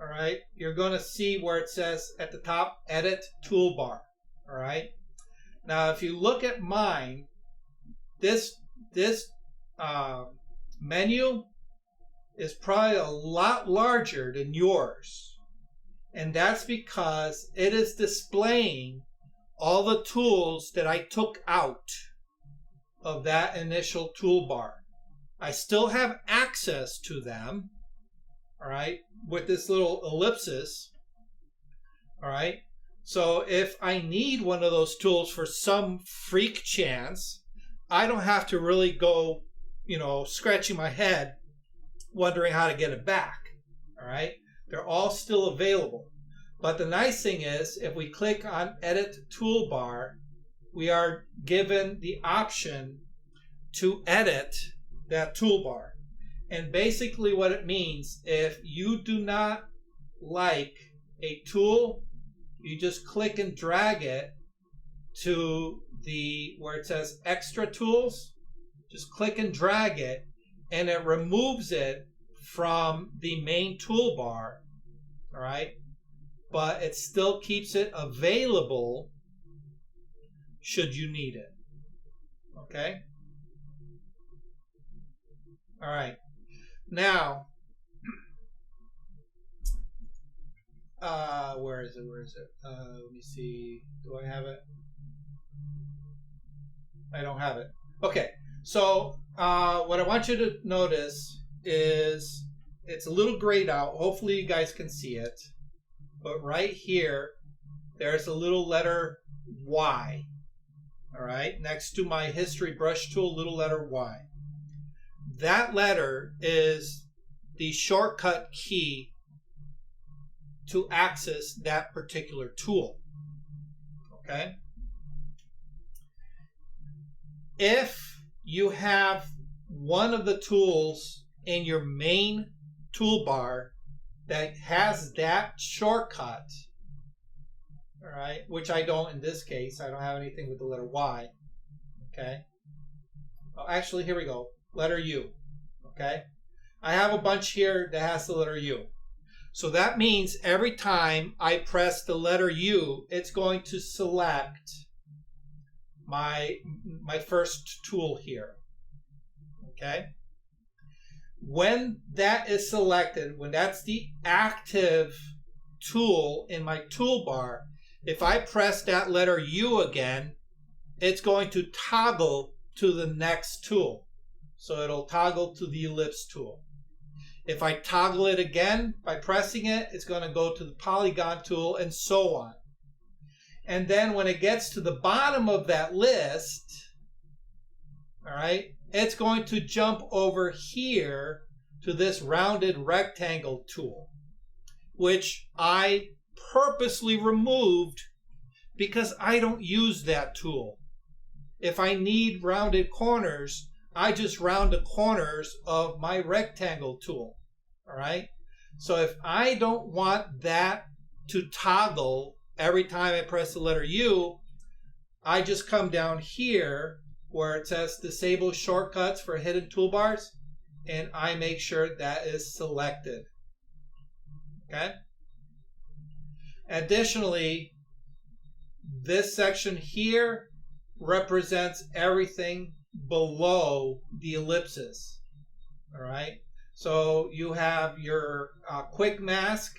all right, you're going to see where it says at the top, Edit Toolbar. All right. Now, if you look at mine, this menu is probably a lot larger than yours. And that's because it is displaying all the tools that I took out of that initial toolbar. I still have access to them, all right, with this little ellipsis, all right. So if I need one of those tools for some freak chance, I don't have to really go, scratching my head, wondering how to get it back, all right. They're all still available. But the nice thing is, if we click on Edit Toolbar, we are given the option to edit that toolbar. And basically what it means, if you do not like a tool, you just click and drag it to where it says Extra Tools. Just click and drag it, and it removes it from the main toolbar, all right? But it still keeps it available should you need it, okay? All right. Now, where is it? Let me see. Do I have it? I don't have it. Okay. So what I want you to notice is it's a little grayed out. Hopefully you guys can see it. But right here, there's a little letter Y. All right, next to my history brush tool, little letter Y. That letter is the shortcut key to access that particular tool. Okay? If you have one of the tools in your main toolbar that has that shortcut, all right, which I don't in this case, I don't have anything with the letter Y. Okay? Oh, actually, here we go. Letter U. Okay? I have a bunch here that has the letter U. So that means every time I press the letter U, it's going to select my first tool here. Okay? When that is selected, when that's the active tool in my toolbar, if I press that letter U again, it's going to toggle to the next tool. So it'll toggle to the ellipse tool. If I toggle it again by pressing it, it's going to go to the polygon tool and so on. And then when it gets to the bottom of that list, all right, it's going to jump over here to this rounded rectangle tool, which I purposely removed because I don't use that tool. If I need rounded corners, I just round the corners of my rectangle tool. All right? So if I don't want that to toggle every time I press the letter U, I just come down here where it says disable shortcuts for hidden toolbars, and I make sure that is selected. Okay? Additionally, this section here represents everything below the ellipses. All right? So you have your quick mask.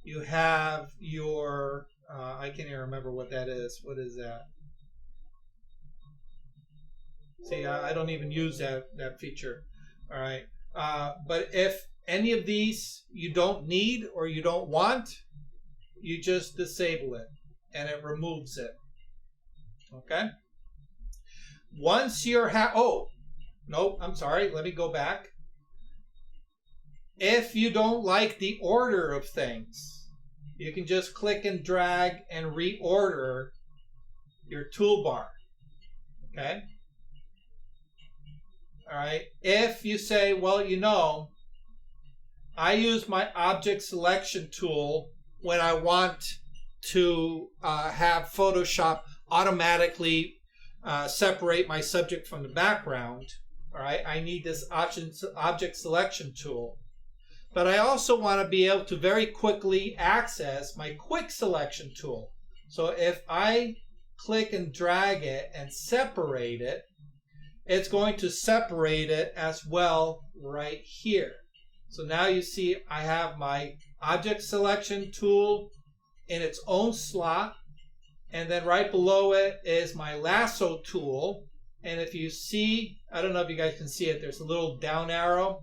You have your, I can't even remember what that is. What is that? See, I don't even use that feature. All right. But if any of these you don't need or you don't want, you just disable it and it removes it. Okay? Once you're oh, no, I'm sorry. Let me go back. If you don't like the order of things, you can just click and drag and reorder your toolbar. Okay? All right. If you say, well, you know, I use my object selection tool when I want to have Photoshop automatically separate my subject from the background. All right. I need this object selection tool. But I also want to be able to very quickly access my quick selection tool. So if I click and drag it and separate it, it's going to separate it as well right here. So now you see I have my object selection tool in its own slot, and then right below it is my lasso tool. And if you see, I don't know if you guys can see it, there's a little down arrow.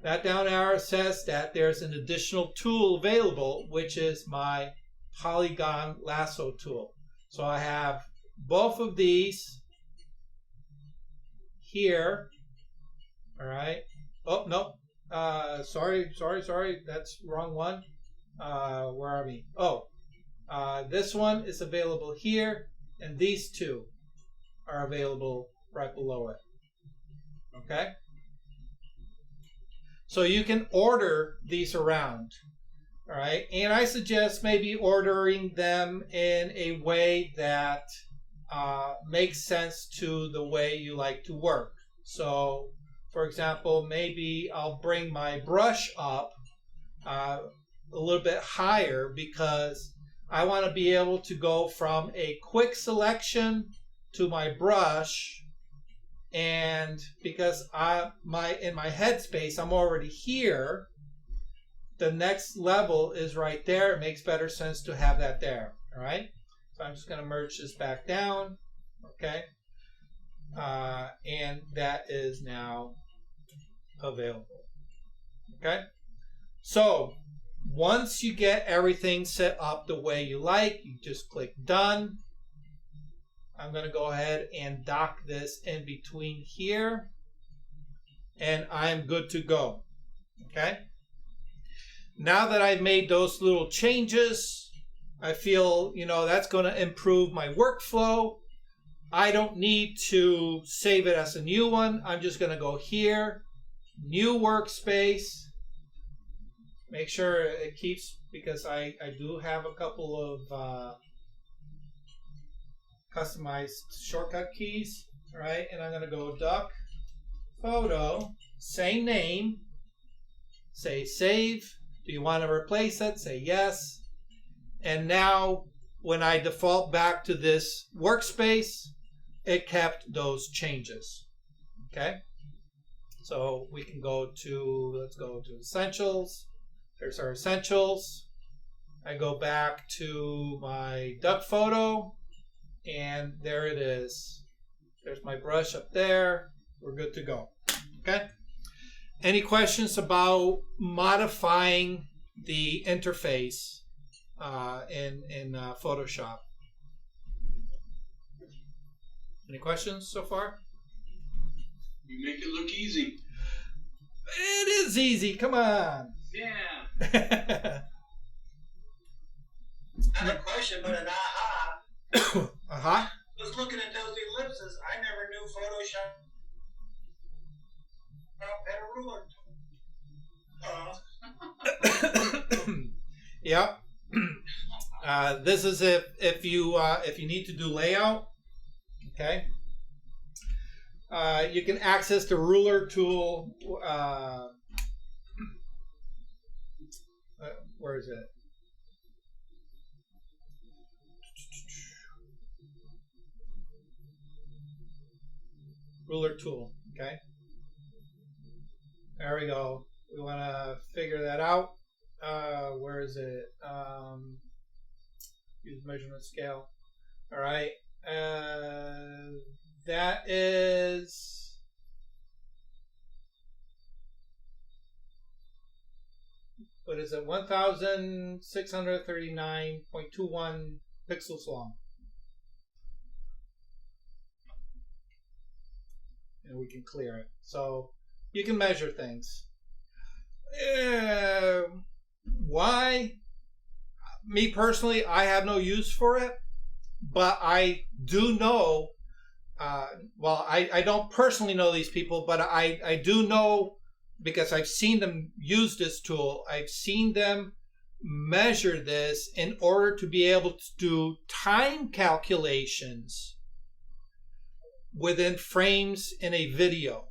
That down arrow says that there's an additional tool available, which is my Polygon lasso tool. So I have both of these here. All right. Oh, no. Sorry. That's the wrong one. Where are we? Oh, this one is available here, and these two are available right below it. Okay? So you can order these around. All right? And I suggest maybe ordering them in a way that makes sense to the way you like to work. So, for example, maybe I'll bring my brush up a little bit higher because I want to be able to go from a quick selection to my brush, and because in my headspace I'm already here, the next level is right there. It makes better sense to have that there. All right, so I'm just going to merge this back down. Okay, and that is now available. Okay, so once you get everything set up the way you like, you just click done. I'm going to go ahead and dock this in between here, and I'm good to go. Okay, now that I've made those little changes, I feel, that's going to improve my workflow. I don't need to save it as a new one. I'm just going to go here, new workspace, make sure it keeps, because I do have a couple of customized shortcut keys, right? And I'm going to go duck, photo, same name, say save. Do you want to replace it? Say yes. And now when I default back to this workspace, it kept those changes. Okay, so we can go to, let's go to essentials. There's our essentials. I go back to my duck photo, and there it is. There's my brush up there. We're good to go. Okay, any questions about modifying the interface in Photoshop? Any questions so far? You make it look easy. It is easy. Come on. Yeah. Not a question, but an aha. Uh-huh. Was looking at those ellipses. I never knew Photoshop had a ruler. Yep. This is if you need to do layout. Okay. You can access the ruler tool. Where is it? Ruler tool. Okay. There we go. We want to figure that out. Where is it? Use measurement scale. All right. That is what is it? 1,639.21 pixels long. And we can clear it. So you can measure things. Why? Me personally, I have no use for it, but I do know, well, I don't personally know these people, but I do know, because I've seen them use this tool. I've seen them measure this in order to be able to do time calculations within frames in a video.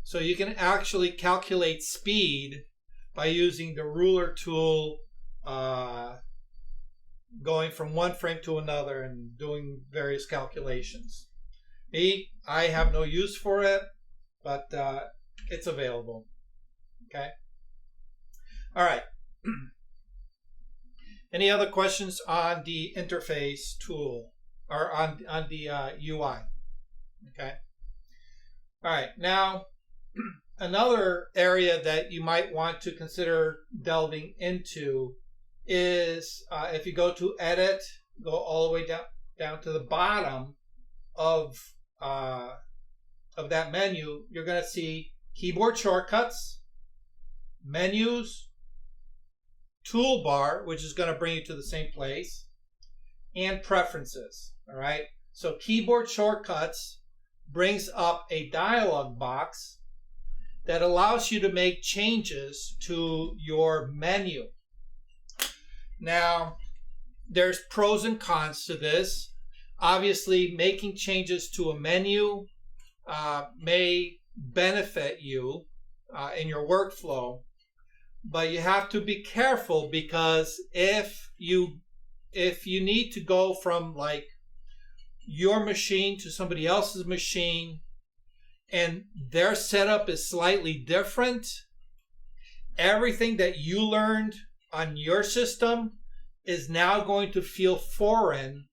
So you can actually calculate speed by using the ruler tool, going from one frame to another and doing various calculations. Me, I have no use for it, but it's available. Okay. All right. Any other questions on the interface tool or on the UI? Okay. All right. Now, another area that you might want to consider delving into is if you go to Edit, go all the way down to the bottom of that menu, you're going to see keyboard shortcuts, menus, toolbar, which is going to bring you to the same place, and preferences. All right. So keyboard shortcuts brings up a dialog box that allows you to make changes to your menu. Now, there's pros and cons to this. Obviously, making changes to a menu may benefit you in your workflow, but you have to be careful, because if you need to go from like your machine to somebody else's machine and their setup is slightly different, everything that you learned on your system is now going to feel foreign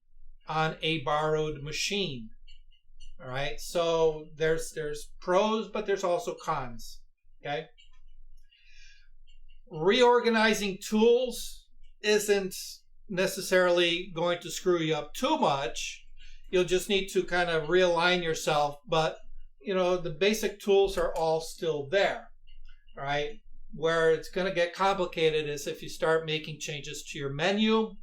on a borrowed machine. All right, so there's pros, but there's also cons. Okay, reorganizing tools isn't necessarily going to screw you up too much. You'll just need to kind of realign yourself, but you know, the basic tools are all still there. All right, where it's going to get complicated is if you start making changes to your menu,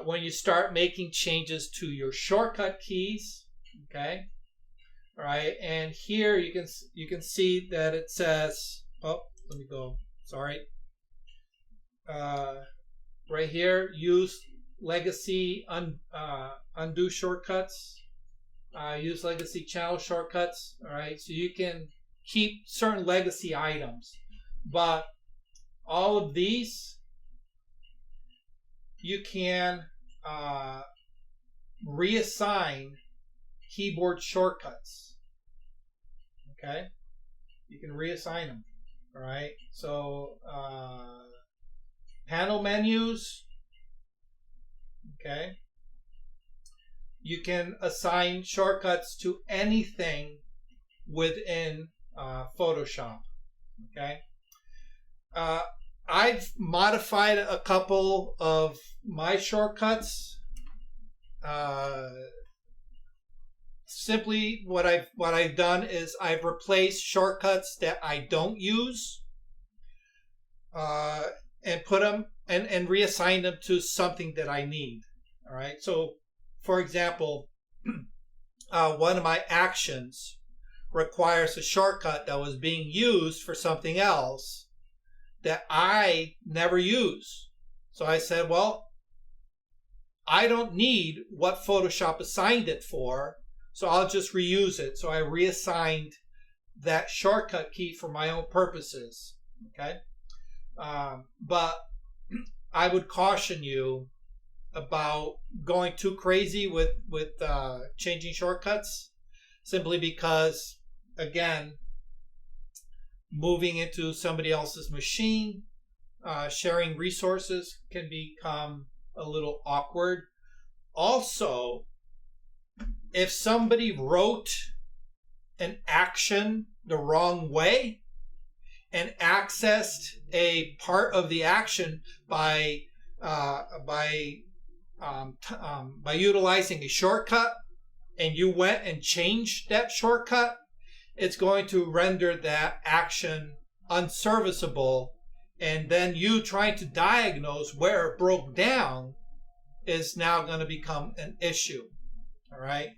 when you start making changes to your shortcut keys. Okay, all right, and here you can see that it says, oh, let me go, sorry, right here, use legacy undo shortcuts, use legacy channel shortcuts. All right, so you can keep certain legacy items, but all of these you can reassign keyboard shortcuts. Okay, you can reassign them. All right, so panel menus. Okay, you can assign shortcuts to anything within Photoshop. Okay, I've modified a couple of my shortcuts. Simply what I've done is I've replaced shortcuts that I don't use and put them and reassign them to something that I need. All right, so for example, one of my actions requires a shortcut that was being used for something else that I never use. So I said, well, I don't need what Photoshop assigned it for, so I'll just reuse it. So I reassigned that shortcut key for my own purposes. Okay, but I would caution you about going too crazy with changing shortcuts, simply because, again, moving into somebody else's machine, sharing resources can become a little awkward. Also, if somebody wrote an action the wrong way and accessed a part of the action by utilizing a shortcut, and you went and changed that shortcut, it's going to render that action unserviceable, and then you trying to diagnose where it broke down is now going to become an issue. All right.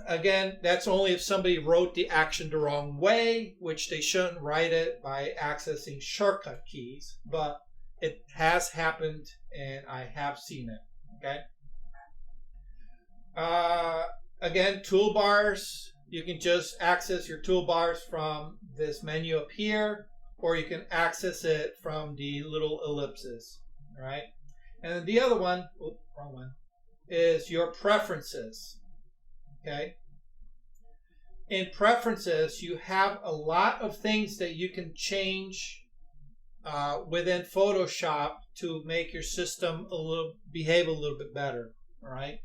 Again, that's only if somebody wrote the action the wrong way, which they shouldn't write it by accessing shortcut keys, but it has happened and I have seen it. Okay. Again, toolbars, you can just access your toolbars from this menu up here, or you can access it from the little ellipses. All right. And then the other one, wrong one, is your preferences. Okay. In preferences, you have a lot of things that you can change within Photoshop to make your system behave a little bit better. All right.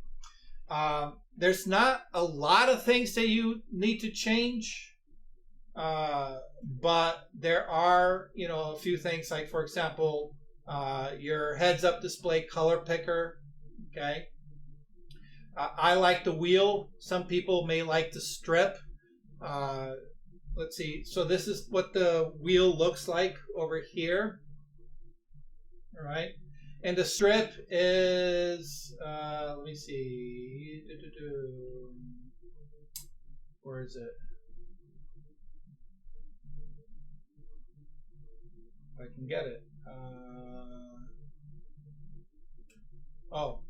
There's not a lot of things that you need to change, but there are, a few things, like, for example, your heads-up display color picker. Okay. I like the wheel. Some people may like the strip. Let's see. So this is what the wheel looks like over here. All right. And the strip is, let me see. Where is it? If I can get it. Oh,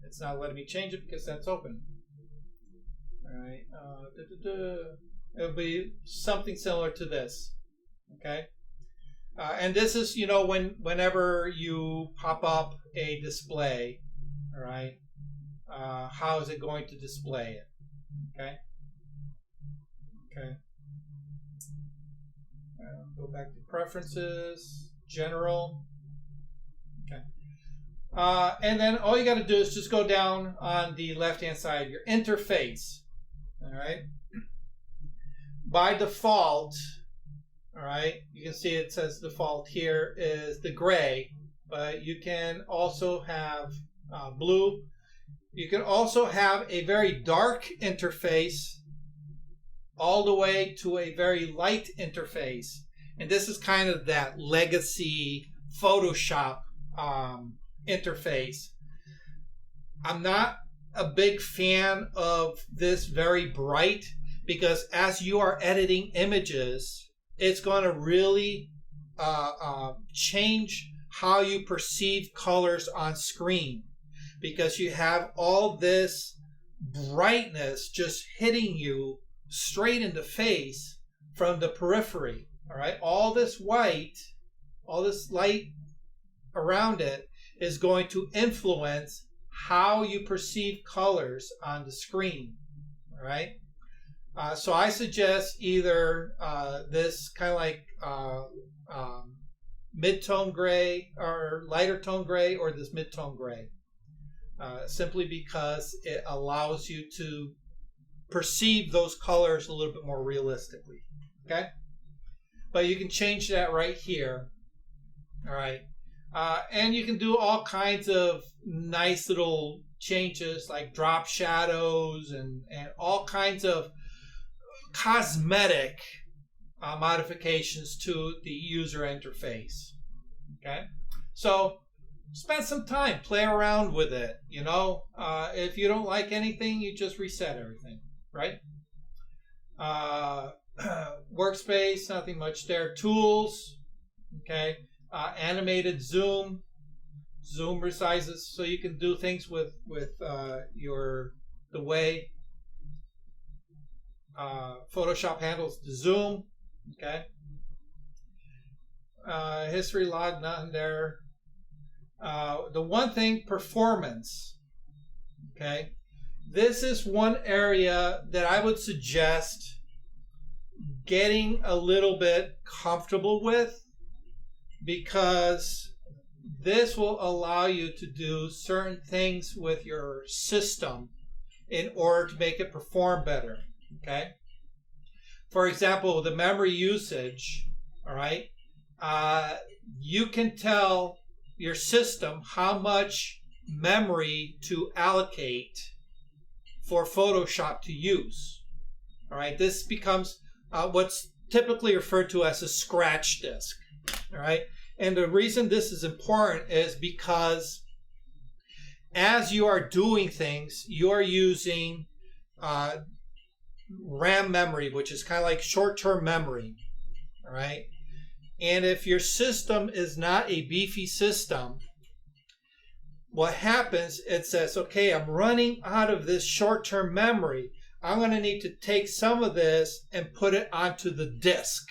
it's not letting me change it because that's open. All right. It'll be something similar to this. Okay. And this is, whenever you pop up a display, all right, how is it going to display it? Okay. Okay. Go back to preferences, general. Okay. And then all you got to do is just go down on the left-hand side, your interface. All right. By default, all right, you can see it says default here is the gray, but you can also have blue. You can also have a very dark interface all the way to a very light interface. And this is kind of that legacy Photoshop interface. I'm not a big fan of this very bright because as you are editing images, it's going to really change how you perceive colors on screen, because you have all this brightness just hitting you straight in the face from the periphery. All right, all this white, all this light around it is going to influence how you perceive colors on the screen. All right, so I suggest either this kind of like mid-tone gray or lighter tone gray, or this mid-tone gray, simply because it allows you to perceive those colors a little bit more realistically. Okay, but you can change that right here. All right, and you can do all kinds of nice little changes like drop shadows and all kinds of cosmetic modifications to the user interface. Okay, so spend some time, play around with it. You know, if you don't like anything, you just reset everything, right? Workspace, nothing much there. Tools, okay. Animated zoom resizes, so you can do things with the way Photoshop handles the zoom. Okay. History log, nothing there. The one thing, performance. Okay, this is one area that I would suggest getting a little bit comfortable with, because this will allow you to do certain things with your system in order to make it perform better. Okay, for example, the memory usage. All right, you can tell your system how much memory to allocate for Photoshop to use. All right, this becomes what's typically referred to as a scratch disk. All right, and the reason this is important is because as you are doing things, you are using RAM memory, which is kind of like short-term memory. All right, and if your system is not a beefy system, what happens, it says, okay, I'm running out of this short-term memory. I'm going to need to take some of this and put it onto the disk,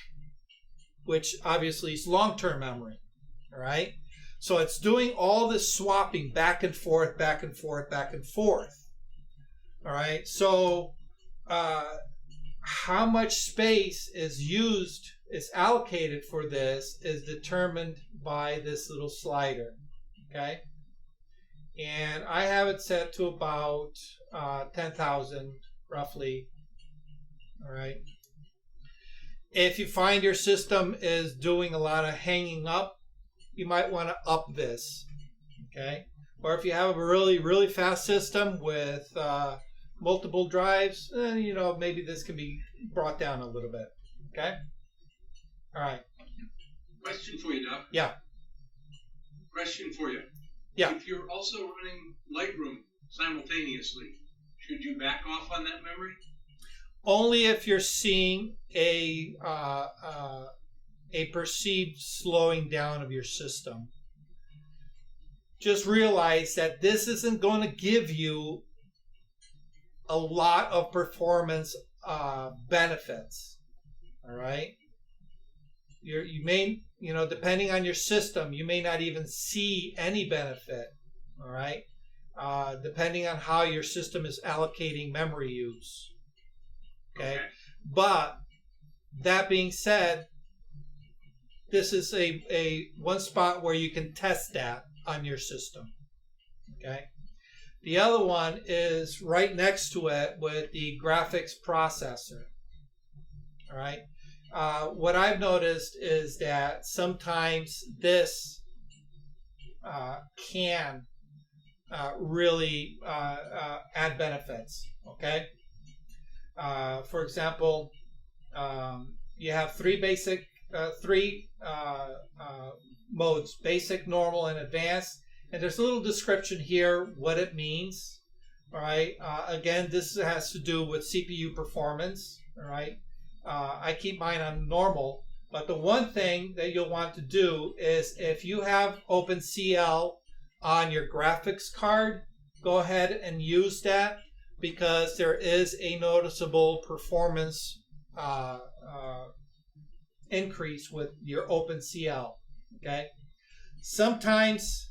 which obviously is long-term memory. All right, so it's doing all this swapping back and forth, back and forth, back and forth. All right, so how much space is allocated for this is determined by this little slider. Okay, and I have it set to about 10,000 roughly. All right, if you find your system is doing a lot of hanging up, you might want to up this. Okay, or if you have a really fast system with multiple drives, you know, maybe this can be brought down a little bit. Okay, all right. Question for you, Doc. Yeah. Question for you. Yeah. If you're also running Lightroom simultaneously, should you back off on that memory? Only if you're seeing a perceived slowing down of your system. Just realize that this isn't going to give you a lot of performance benefits. All right, you may, you know, depending on your system, you may not even see any benefit. All right, depending on how your system is allocating memory use. Okay, but that being said, this is a one spot where you can test that on your system. Okay. The other one is right next to it with the graphics processor. All right. What I've noticed is that sometimes this can really add benefits. Okay. For example, you have three modes: basic, normal, and advanced. And there's a little description here what it means. All right. Again, this has to do with CPU performance. All right. I keep mine on normal, but the one thing that you'll want to do is if you have OpenCL on your graphics card, go ahead and use that, because there is a noticeable performance increase with your OpenCL. Okay. Sometimes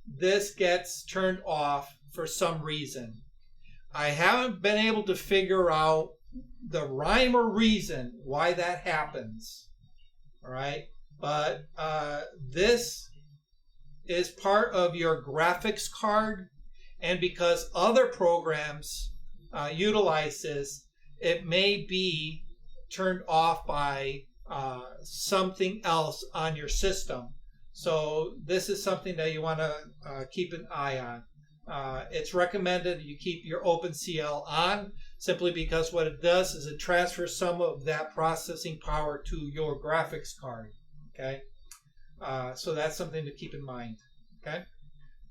this gets turned off for some reason. I haven't been able to figure out the rhyme or reason why that happens. All right. But this is part of your graphics card, and because other programs utilize this, it may be turned off by something else on your system. So this is something that you want to keep an eye on. It's recommended you keep your OpenCL on, simply because what it does is it transfers some of that processing power to your graphics card. Okay, so that's something to keep in mind. Okay,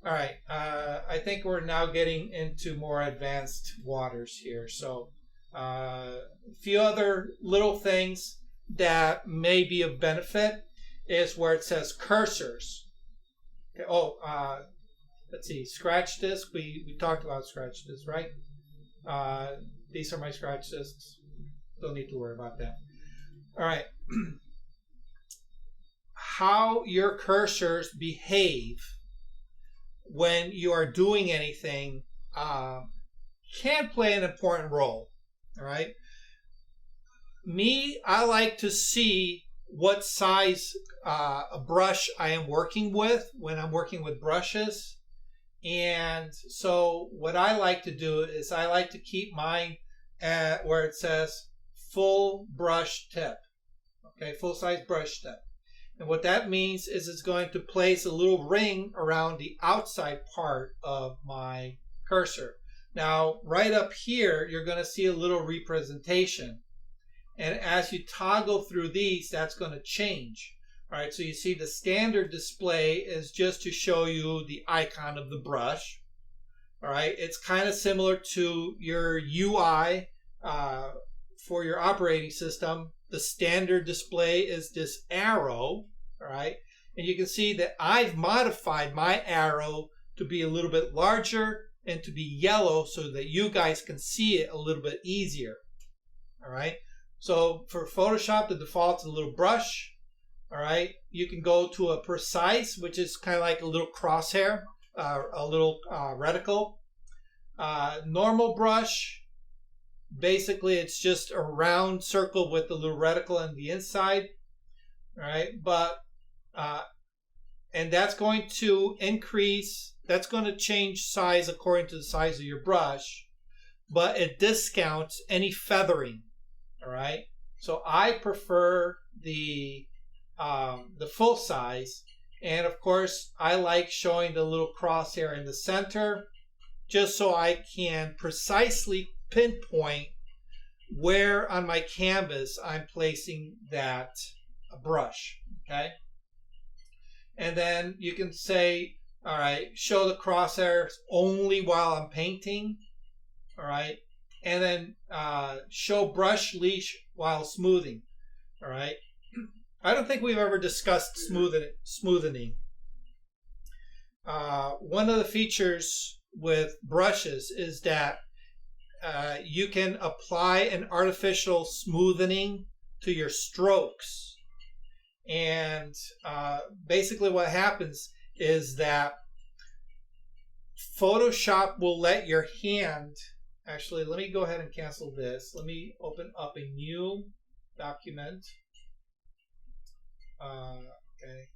all right. I think we're now getting into more advanced waters here. So a few other little things that may be of benefit is where it says cursors. Okay. Let's see, scratch disk. We talked about scratch disk, right? These are my scratch disks. Don't need to worry about that. All right. How your cursors behave when you are doing anything can play an important role. All right. Me, I like to see what size a brush I am working with when I'm working with brushes. And so what I like to do is I like to keep mine at where it says full brush tip. Okay, full size brush tip. And what that means is it's going to place a little ring around the outside part of my cursor. Now, right up here, you're going to see a little representation. And as you toggle through these, that's going to change. All right, so you see the standard display is just to show you the icon of the brush. All right, it's kind of similar to your UI for your operating system. The standard display is this arrow, all right? And you can see that I've modified my arrow to be a little bit larger and to be yellow so that you guys can see it a little bit easier, all right? So for Photoshop, the default's a little brush. All right, you can go to a precise, which is kind of like a little crosshair, a little reticle. Normal brush, basically it's just a round circle with a little reticle on the inside. All right, but and that's going to increase, that's going to change size according to the size of your brush, but it discounts any feathering. All right, so I prefer the full size, and of course I like showing the little crosshair in the center just so I can precisely pinpoint where on my canvas I'm placing that brush. Okay, and then you can say, all right, show the crosshairs only while I'm painting. All right, and then show brush leash while smoothing. All right, I don't think we've ever discussed smoothening. One of the features with brushes is that you can apply an artificial smoothening to your strokes. And basically what happens is that Photoshop will let your hand, actually let me go ahead and cancel this. Let me open up a new document. Okay.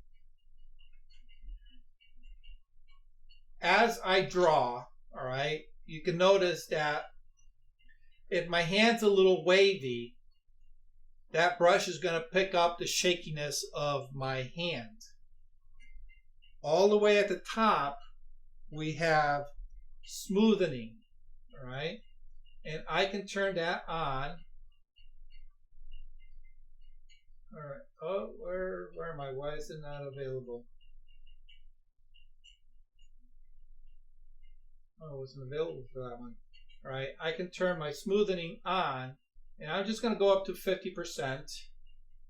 as I draw, all right, you can notice that if my hand's a little wavy, that brush is going to pick up the shakiness of my hand. All the way at the top, we have smoothening, all right? And I can turn that on. All right. Oh, where am I? Why is it not available? Oh, it wasn't available for that one. All right. I can turn my smoothening on, and I'm just going to go up to 50%.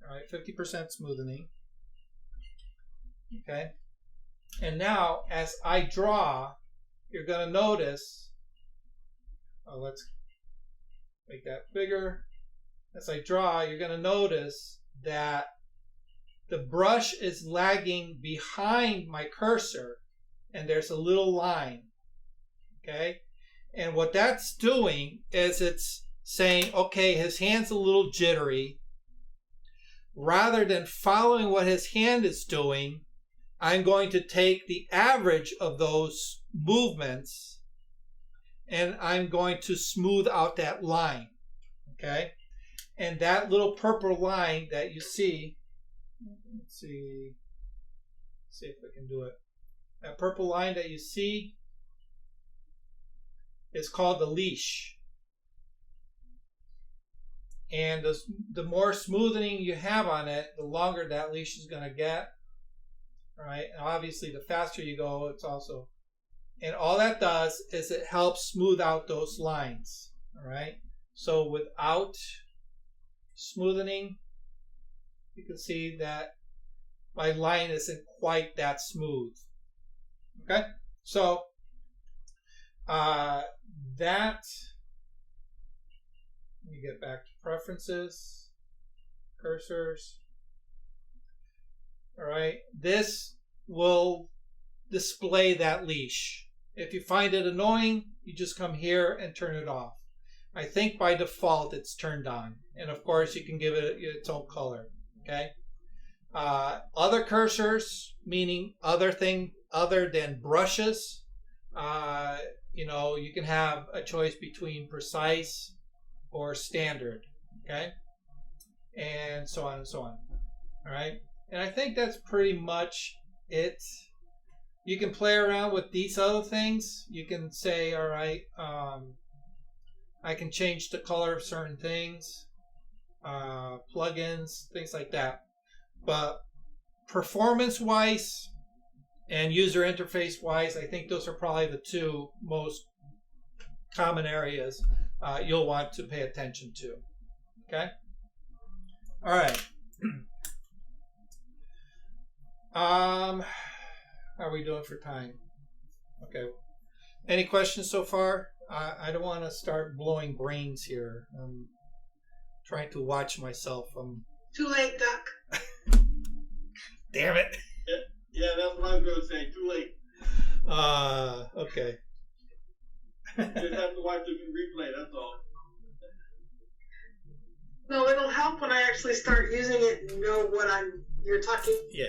All right, 50% smoothening. Okay. And now, as I draw, you're going to notice. Oh, let's make that bigger. As I draw, you're going to notice that the brush is lagging behind my cursor, and there's a little line. Okay, and what that's doing is it's saying, okay, his hand's a little jittery. Rather than following what his hand is doing, I'm going to take the average of those movements and I'm going to smooth out that line. Okay, and that little purple line that you see, let's see if I can do it. That purple line that you see is called the leash. And the more smoothening you have on it, the longer that leash is going to get. All right, and obviously the faster you go, it's also, and all that does is it helps smooth out those lines. All right, so without smoothening, you can see that my line isn't quite that smooth. Okay, so that, let me get back to preferences, cursors. All right, this will display that leash. If you find it annoying, you just come here and turn it off. I think by default it's turned on, and of course you can give it its own color. Okay. Other cursors, meaning other than brushes, you know, you can have a choice between precise or standard, okay, and so on and so on. All right, and I think that's pretty much it. You can play around with these other things. You can say, all right, I can change the color of certain things, plugins, things like that. But performance-wise and user interface-wise, I think those are probably the two most common areas you'll want to pay attention to. Okay? All right. How are we doing for time? Okay. Any questions so far? I don't want to start blowing brains here. I'm trying to watch myself. Too late, Duck. Damn it. Yeah, that's what I was going to say. Too late. Okay. Just have to watch the replay, that's all. No, it'll help when I actually start using it and know what you're talking. Yeah.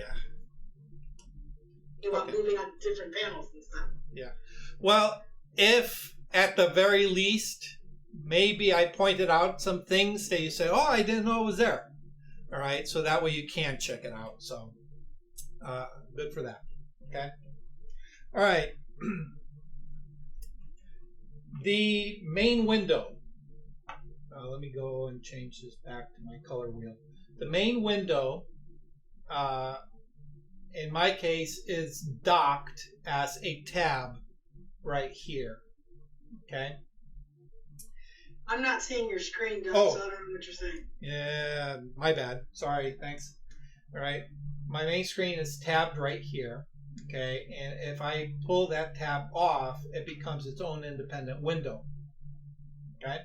About moving on different panels and stuff. Yeah. Well, if at the very least, maybe I pointed out some things that you say, oh, I didn't know it was there. All right. So that way you can check it out. So good for that. Okay. All right. The main window. Let me go and change this back to my color wheel. The main window, in my case, is docked as a tab right here. Okay. I'm not seeing your screen, Doug, so I don't know what you're saying. Yeah, my bad. Sorry. Thanks. All right. My main screen is tabbed right here. Okay. And if I pull that tab off, it becomes its own independent window. Okay.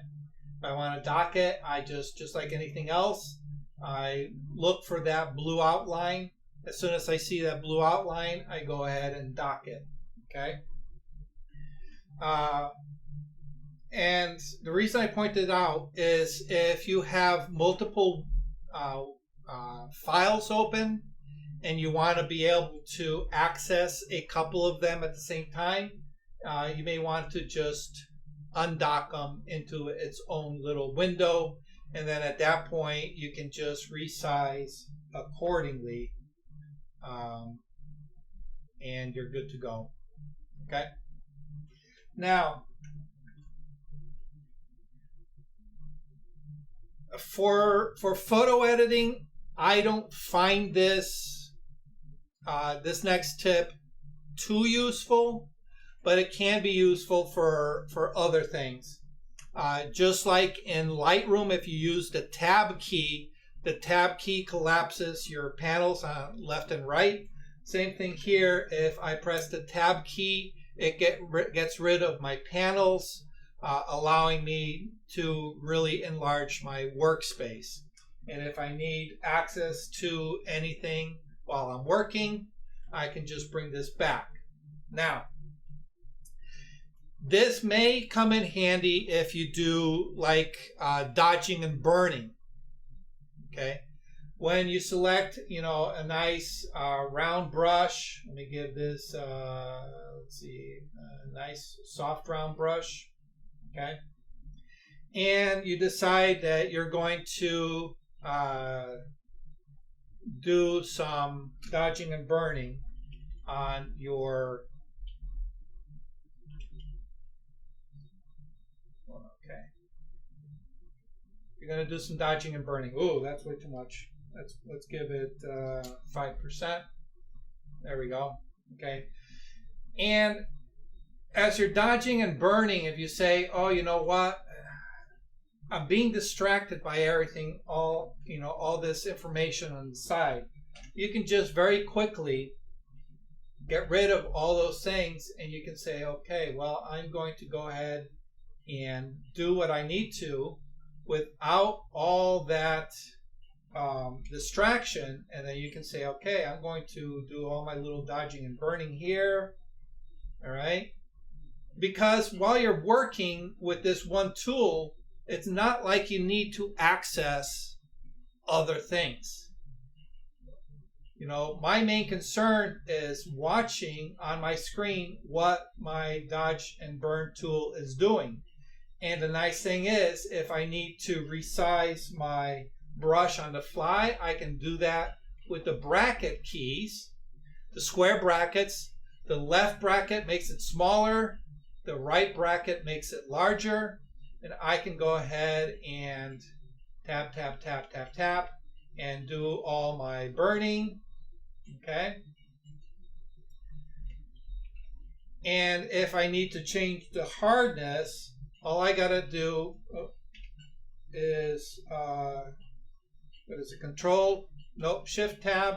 If I want to dock it, I just like anything else, I look for that blue outline. As soon as I see that blue outline, I go ahead and dock it. Okay. And the reason I pointed it out is if you have multiple files open and you want to be able to access a couple of them at the same time, you may want to just undock them into its own little window, and then at that point you can just resize accordingly, and you're good to go. Okay. Now, for photo editing, I don't find this next tip too useful, but it can be useful for other things. Just like in Lightroom, if you use the tab key collapses your panels on left and right. Same thing here. If I press the tab key, it gets rid of my panels, allowing me to really enlarge my workspace. And if I need access to anything while I'm working, I can just bring this back. Now, this may come in handy if you do like dodging and burning. Okay, when you select, a nice round brush. Let me give this, let's see, a nice soft round brush. Okay, and you decide that you're going to do some dodging and burning on your. Okay, you're going to do some dodging and burning. Ooh, that's way too much. Let's give it 5%. There we go. Okay, and as you're dodging and burning, if you say, oh, you know what, I'm being distracted by everything, all this information on the side, you can just very quickly get rid of all those things, and you can say, okay, well, I'm going to go ahead and do what I need to without all that distraction, and then you can say, okay, I'm going to do all my little dodging and burning here. All right, because while you're working with this one tool, it's not like you need to access other things. My main concern is watching on my screen what my dodge and burn tool is doing. And the nice thing is, if I need to resize my brush on the fly, I can do that with the bracket keys, the square brackets. The left bracket makes it smaller, the right bracket makes it larger, and I can go ahead and tap, tap, tap, tap, tap, and do all my burning. Okay. And if I need to change the hardness, all I gotta do is what is it? Shift tab.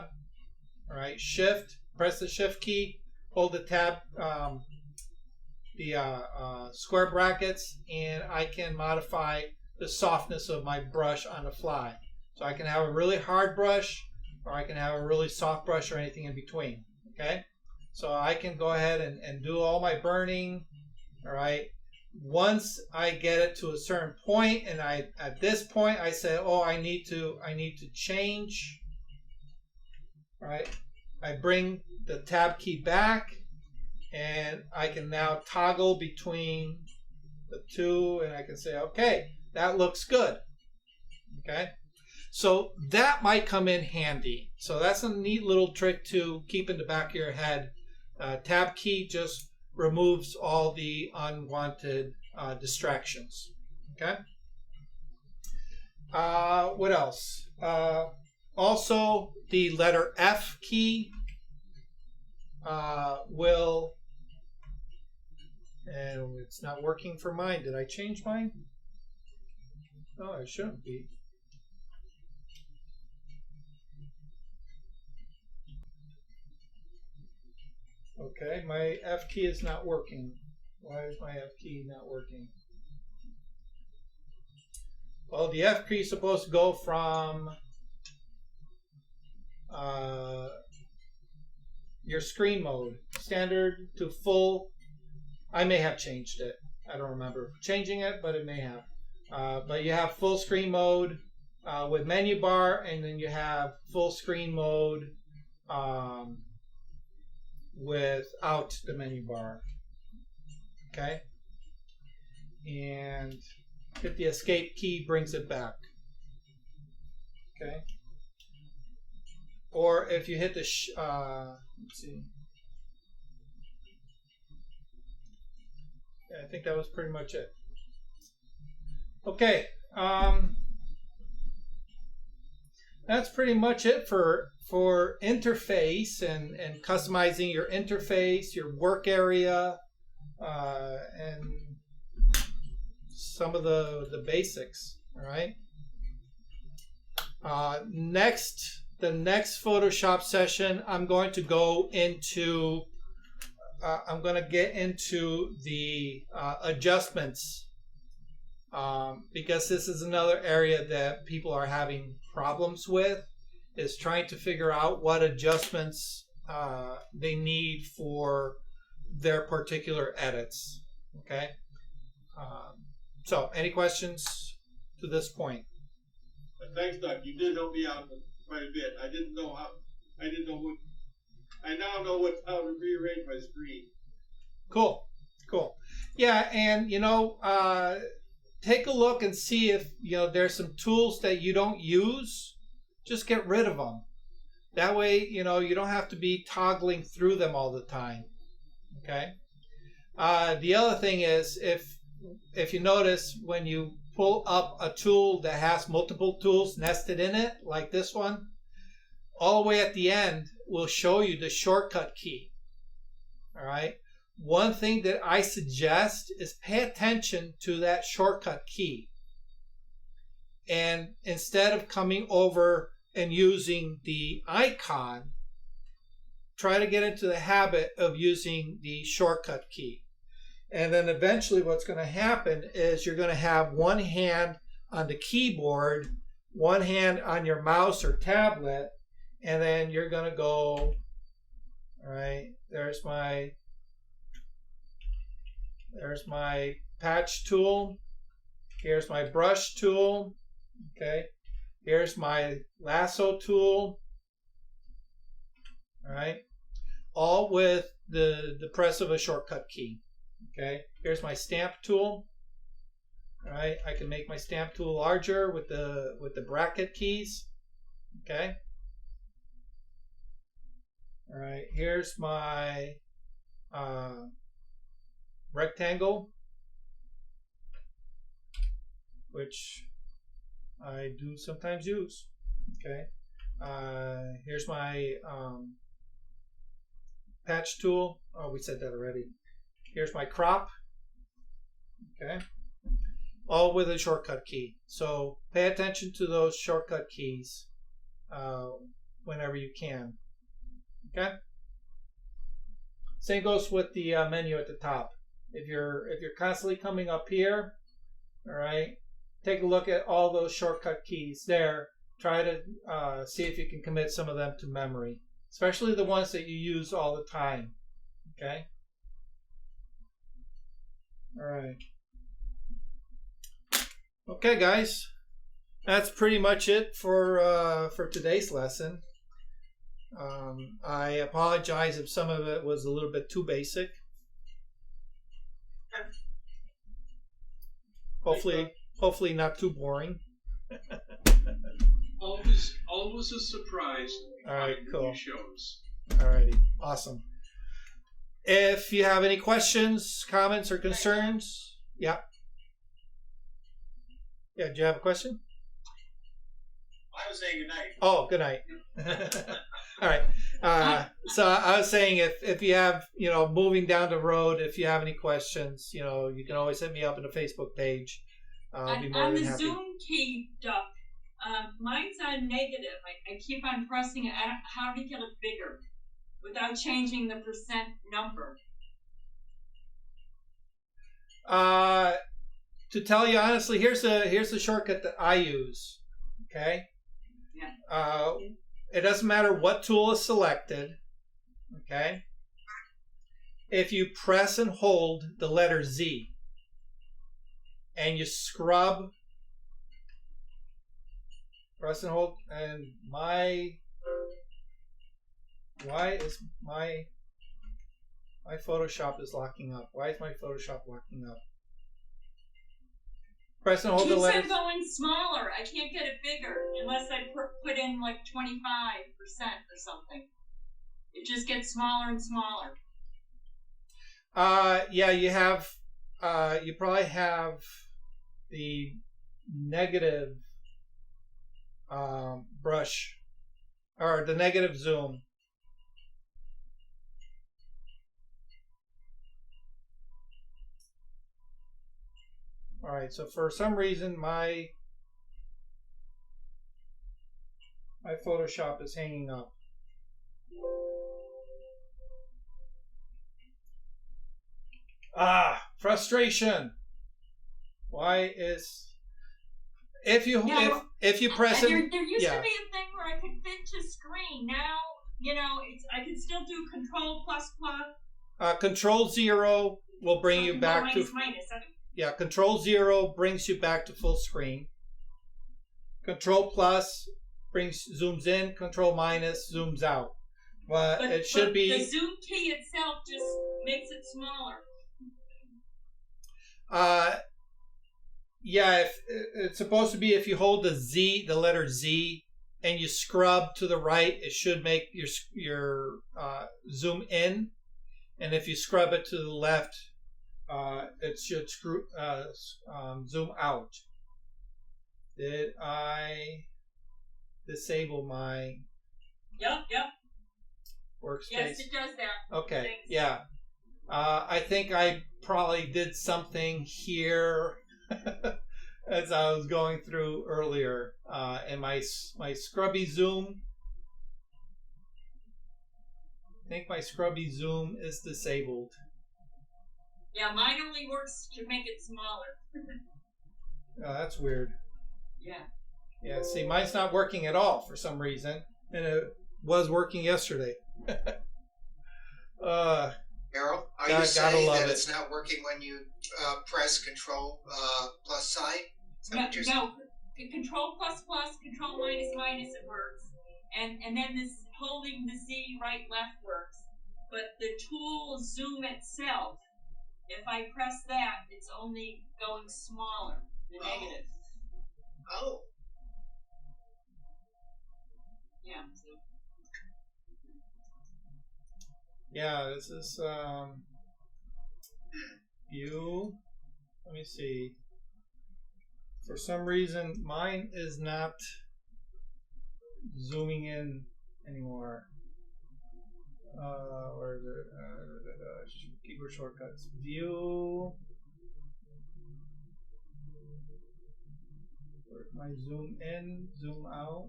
All right, Shift. Press the Shift key. Hold the tab, square brackets, and I can modify the softness of my brush on the fly. So I can have a really hard brush, or I can have a really soft brush, or anything in between. Okay, so I can go ahead and do all my burning. All right. Once I get it to a certain point, and at this point I say, oh, I need to change. All right. I bring the tab key back, and I can now toggle between the two, and I can say, okay, that looks good. Okay, so that might come in handy. So that's a neat little trick to keep in the back of your head. Tab key just removes all the unwanted distractions. Okay. What else? Also, the letter F key will, and it's not working for mine. Did I change mine? No, it shouldn't be. Okay, my F key is not working. Why is my F key not working? Well, the F key is supposed to go from your screen mode, standard to full. I may have changed it. I don't remember changing it, but it may have. But you have full screen mode with menu bar, and then you have full screen mode without the menu bar. Okay, and hit the escape key, brings it back. Okay, or if you hit the let's see. Yeah, I think that was pretty much it. Okay, that's pretty much it for interface and customizing your interface, your work area, and some of the basics. All right. The next Photoshop session, I'm going to go into. I'm going to get into the adjustments because this is another area that people are having problems with, is trying to figure out what adjustments they need for their particular edits. Okay. So, any questions to this point? Thanks, Doug. You did help me out quite a bit. I didn't know what. I now know how to rearrange my screen. Cool. Yeah, and take a look and see if there's some tools that you don't use. Just get rid of them. That way, you don't have to be toggling through them all the time. Okay. The other thing is, if you notice, when you pull up a tool that has multiple tools nested in it, like this one, all the way at the end will show you the shortcut key. All right. One thing that I suggest is pay attention to that shortcut key. And instead of coming over and using the icon, try to get into the habit of using the shortcut key. And then eventually what's going to happen is you're going to have one hand on the keyboard, one hand on your mouse or tablet, and then you're going to go, all right, there's my patch tool. Here's my brush tool. Okay. Here's my lasso tool. All right. All with the press of a shortcut key. Okay. Here's my stamp tool. All right. I can make my stamp tool larger with the bracket keys. Okay. All right. Here's my rectangle, which I do sometimes use. Okay. Here's my patch tool. Oh, we said that already. Here's my crop. Okay. All with a shortcut key. So pay attention to those shortcut keys whenever you can. Okay. Same goes with the menu at the top. If you're constantly coming up here, all right, take a look at all those shortcut keys there. Try to see if you can commit some of them to memory, especially the ones that you use all the time. Okay. All right. Okay, guys, that's pretty much it for today's lesson. I apologize if some of it was a little bit too basic. Hopefully not too boring. Always a surprise. All right, cool. New shows. Alrighty, awesome. If you have any questions, comments, or concerns, yeah. Yeah, do you have a question? I was saying good night. Oh, good night. All right. So I was saying if you have, moving down the road, if you have any questions, you can always hit me up in the Facebook page. I'll be more on than the happy. Zoom key, Duck, mine's on negative. I keep on pressing it. How to get it bigger without changing the percent number? To tell you honestly, here's the shortcut that I use. Okay. Yeah. It doesn't matter what tool is selected. Okay. If you press and hold the letter Z and you scrub, press and hold, and my Why is my Photoshop is locking up? Why is my Photoshop locking up? Press and hold the letters. Keeps on going smaller. I can't get it bigger unless I put in like 25% or something. It just gets smaller and smaller. Yeah, you have. You probably have the negative brush or the negative zoom. All right, so for some reason my Photoshop is hanging up. Frustration. Why is if you press it? There used to be a thing where I could fit to screen. Now I can still do Control ++. Control 0 will bring you back to minus. Yeah, Control 0 brings you back to full screen. Control plus zooms in. Control minus zooms out. But it should be the zoom key itself just makes it smaller. Yeah, if it's supposed to be if you hold the letter Z, and you scrub to the right, it should make your zoom in, and if you scrub it to the left, it should zoom out. Did I disable my Yep. Workspace? Yes, it does that. Okay, Thanks. yeah. I think I probably did something here as I was going through earlier, and my scrubby zoom. I think my scrubby zoom is disabled. Yeah, mine only works to make it smaller. Oh, that's weird. Yeah. Yeah, see, mine's not working at all for some reason, and it was working yesterday. Errol, are you saying that it's not working when you press Control plus sign? No, Control ++, Control minus, it works. And then this holding the Z right left works. But the tool zoom itself, if I press that, it's only going smaller, the negative. Oh. Yeah. So. Yeah, this is view. Let me see. For some reason, mine is not zooming in anymore. Where is it? Keyboard shortcuts. View. Where's my zoom in? Zoom out.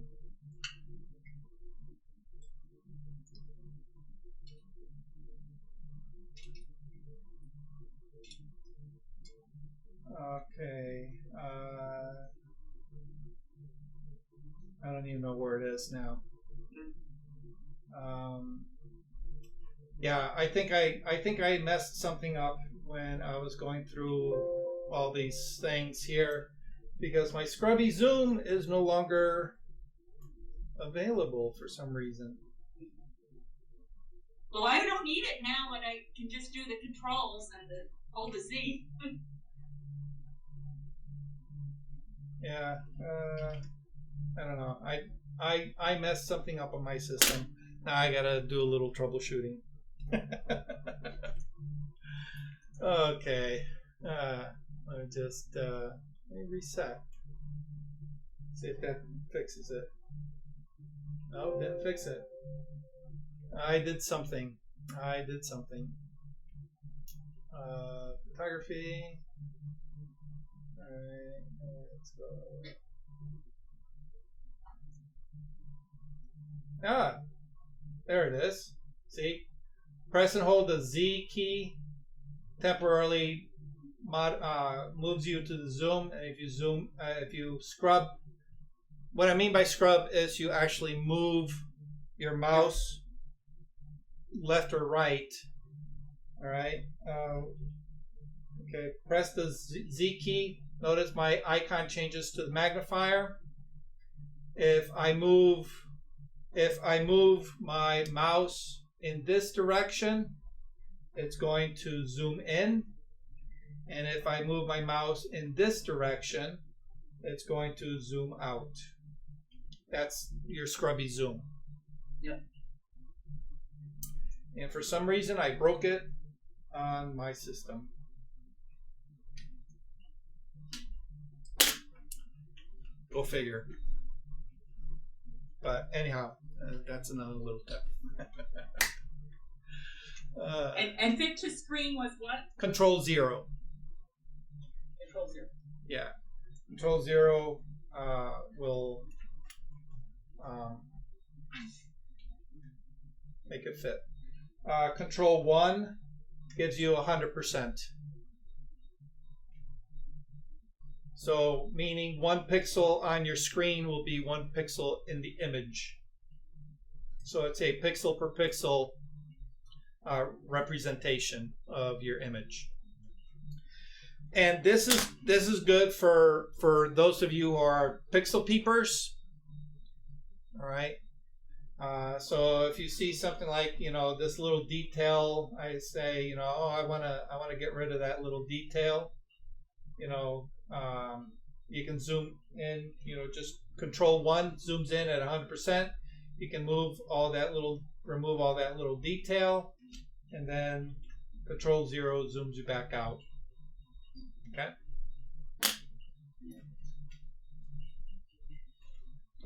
Okay. I don't even know where it is now. Yeah, I think I messed something up when I was going through all these things here, because my scrubby zoom is no longer available for some reason. Well, I don't need it now when I can just do the controls and hold the Z. Yeah, I don't know. I messed something up on my system. Now I gotta do a little troubleshooting. Okay. Let me just let me reset. See if that fixes it. No, didn't fix it. I did something. Photography. Alright, let's go. Ah, there it is. See? Press and hold the Z key temporarily moves you to the zoom, and if you scrub, what I mean by scrub is you actually move your mouse left or right. All right. Okay. Press the Z key. Notice my icon changes to the magnifier. If I move If I move my mouse in this direction, it's going to zoom in. And if I move my mouse in this direction, it's going to zoom out. That's your scrubby zoom. Yep. And for some reason, I broke it on my system. Go figure. But anyhow, that's another little tip. And fit to screen was what? Control 0. Control 0. Yeah. Control 0 will make it fit. Control 1 gives you 100%. So, meaning 1 pixel on your screen will be 1 pixel in the image. So it's a pixel per pixel representation of your image. And this is good for those of you who are pixel peepers. All right. So if you see something like, you know, this little detail, I say, you know, oh, I want to get rid of that little detail. You know, you can zoom in. You know, just Control 1 zooms in at 100%. You can remove all that little detail, and then Control 0 zooms you back out. Okay.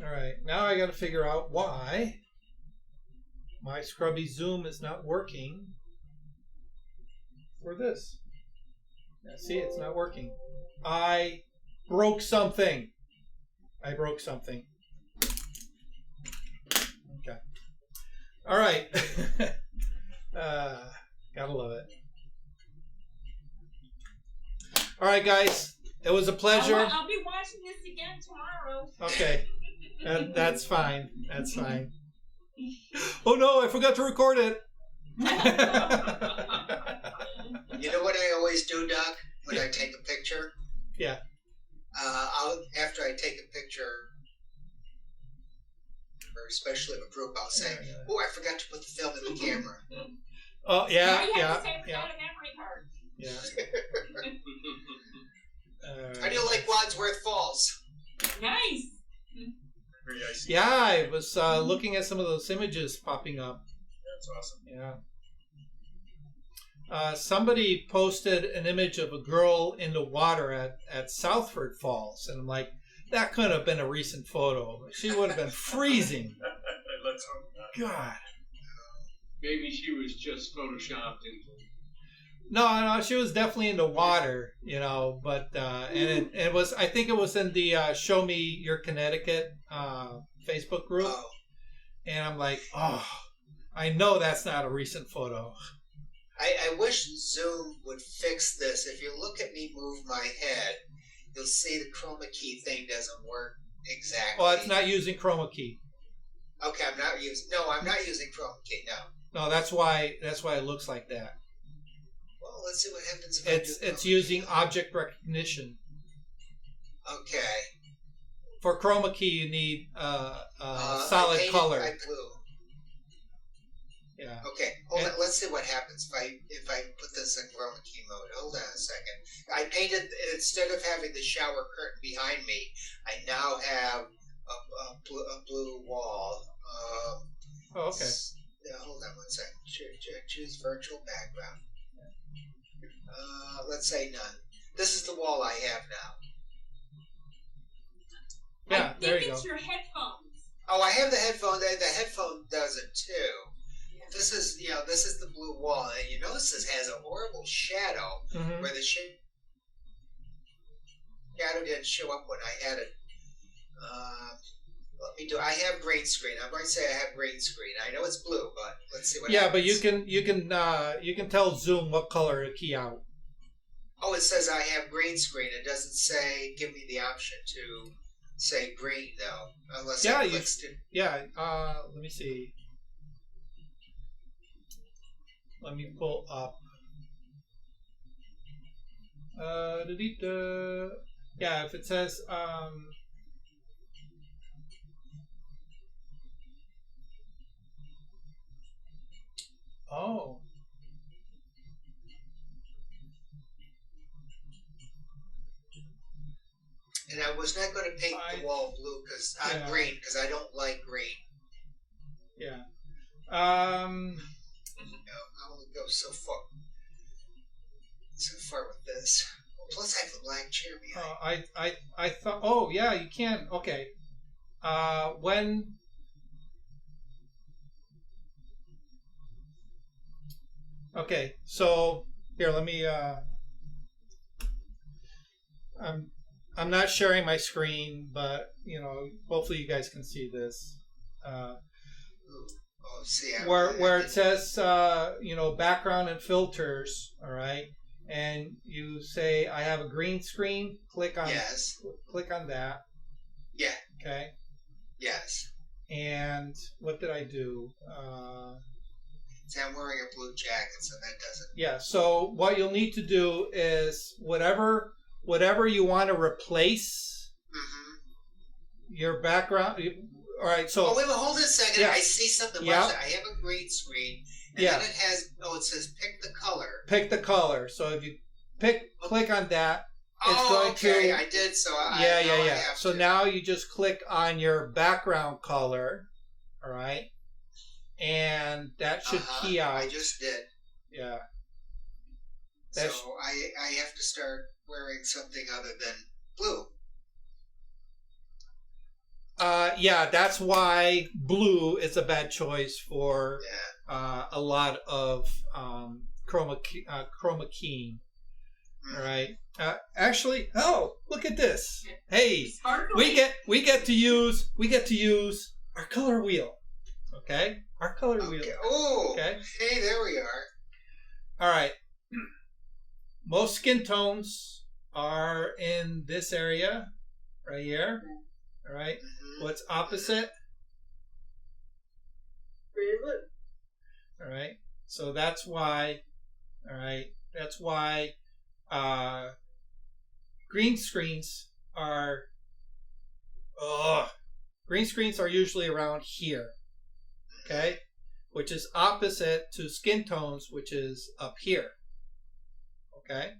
All right. Now I got to figure out why my scrubby zoom is not working for this. Now, see, it's not working. I broke something. Okay. All right. Gotta love it. All right, guys. It was a pleasure. I'll be watching this again tomorrow. Okay. That's fine. That's fine. Oh no, I forgot to record it. You know what I always do, Doc? When I take a picture? Yeah. After I take a picture, or especially of a group, I'll say, "Oh, I forgot to put the film in the camera." Oh yeah, you have yeah, to say yeah. without a memory card. Yeah. How do you like Wadsworth Falls? Nice. Yeah, I was looking at some of those images popping up. That's awesome. Yeah. Somebody posted an image of a girl in the water at Southford Falls, and I'm like, that could have been a recent photo. She would have been freezing. Let's hope not. God. Maybe she was just photoshopped into. No, she was definitely in the water, you know. But and it was, I think it was in the Show Me Your Connecticut Facebook group, and I'm like, oh, I know that's not a recent photo. I wish Zoom would fix this. If you look at me move my head, you'll see the Chroma Key thing doesn't work exactly. Well, it's not using Chroma Key. Okay, I'm not using Chroma Key. No, that's why it looks like that. Well, let's see what happens if It's using object recognition. Okay. For Chroma Key, you need solid color. I blue. Yeah. Okay, hold on. Let's see what happens if I put this in Chroma Key mode. Hold on a second. I painted, instead of having the shower curtain behind me, I now have a blue wall. Oh, okay. Hold on one second. Choose virtual background. Let's say none. This is the wall I have now. Yeah, there you go. I think it's your headphones. Oh, I have the headphone. The headphone does it too. This is the blue wall, and you notice this has a horrible shadow where the shadow didn't show up when I had it. I have green screen. I'm going to say I have green screen. I know it's blue, but let's see what happens. Yeah, but you can tell Zoom what color to key out. Oh, it says I have green screen. It doesn't say give me the option to say green though, unless I clicked it. Yeah. Let me see. Let me pull up. Yeah, if it says Oh. And I was not going to paint the wall blue green because I don't like green. Yeah. I only go so far with this. Plus, I have a black chair behind. I thought. Oh yeah, you can. Okay. When. Okay, so here, let me. I'm not sharing my screen, but hopefully you guys can see this. Where it says background and filters, all right, and you say I have a green screen. Click on that. Yeah. Okay. Yes. And what did I do? See, I'm wearing a blue jacket, so that doesn't. Yeah. So what you'll need to do is whatever you want to replace your background. All right. So. Oh wait, hold it a second. Yeah. I see something. Yeah. I have a green screen, and then it has. Oh, it says pick the color. Pick the color. So if you click on that, it's going okay. to. I did. So Yeah. So now you just click on your background color. All right. And that should key out. I just did. Yeah. So I have to start wearing something other than blue. Yeah, that's why blue is a bad choice for a lot of chroma keying. All right. Actually, look at this. Hey, we get to use our color wheel. Okay, our color wheel. Oh, okay. Hey, there we are. All right. Most skin tones are in this area right here. All right. What's opposite? All right. So that's why. All right. That's why green screens are. Green screens are usually around here. Okay, which is opposite to skin tones, which is up here. Okay,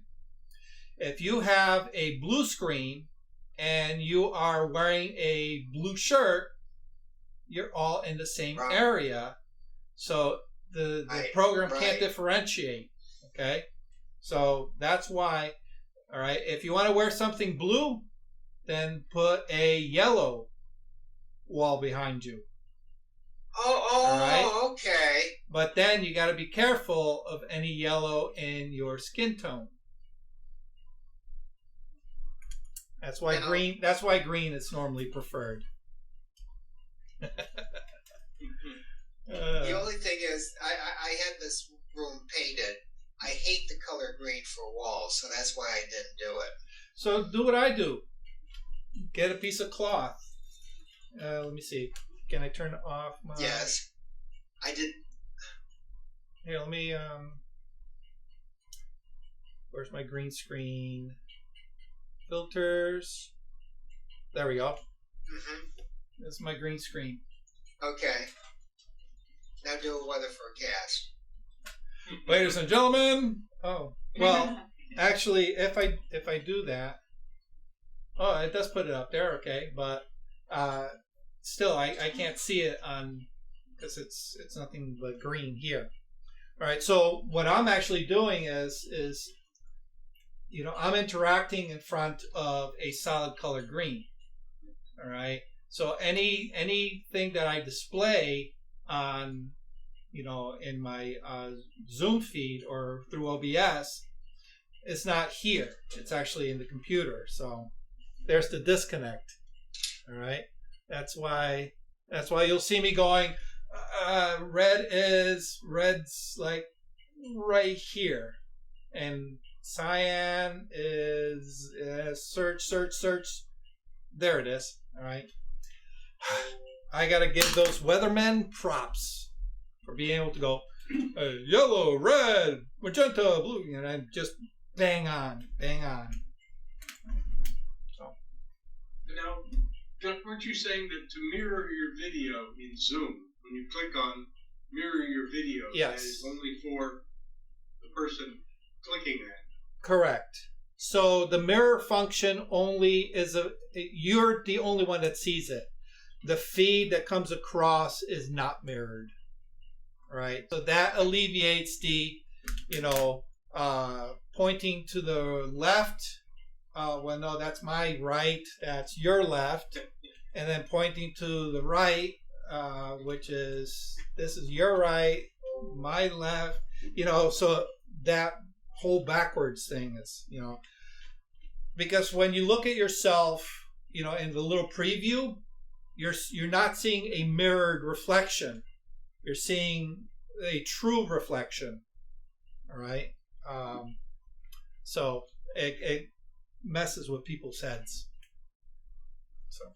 if you have a blue screen and you are wearing a blue shirt, you're all in the same area, so the program can't differentiate. Okay, so that's why. All right, if you want to wear something blue, then put a yellow wall behind you. Oh, okay. But then you got to be careful of any yellow in your skin tone. That's why green. That's why green is normally preferred. The only thing is, I had this room painted. I hate the color green for walls, so that's why I didn't do it. So do what I do. Get a piece of cloth. Let me see. Can I turn off my... Yes. I did... Here, let me... Where's my green screen? Filters. There we go. This is my green screen. Okay. Now do a weather forecast. Ladies and gentlemen. Oh, well, actually, if I do that... Oh, it does put it up there, okay, but... Still, I can't see it on because it's nothing but green here. All right. So what I'm actually doing is I'm interacting in front of a solid color green. All right. So anything that I display on in my Zoom feed or through OBS is not here. It's actually in the computer. So there's the disconnect. All right. That's why you'll see me going, red's like right here. And cyan is search. There it is. All right. I got to give those weathermen props for being able to go yellow, red, magenta, blue, and just bang on. So. Now, weren't you saying that to mirror your video in Zoom, when you click on mirroring your videos. Yes. That is only for the person clicking that. Correct. So the mirror function only is you're the only one that sees it. The feed that comes across is not mirrored, right? So that alleviates the, pointing to the left. Well, no, that's my right. That's your left. And then pointing to the right, which is, this is your right, my left. So that whole backwards thing is, because when you look at yourself, in the little preview, you're not seeing a mirrored reflection. You're seeing a true reflection. All right. So it messes with people's heads. So.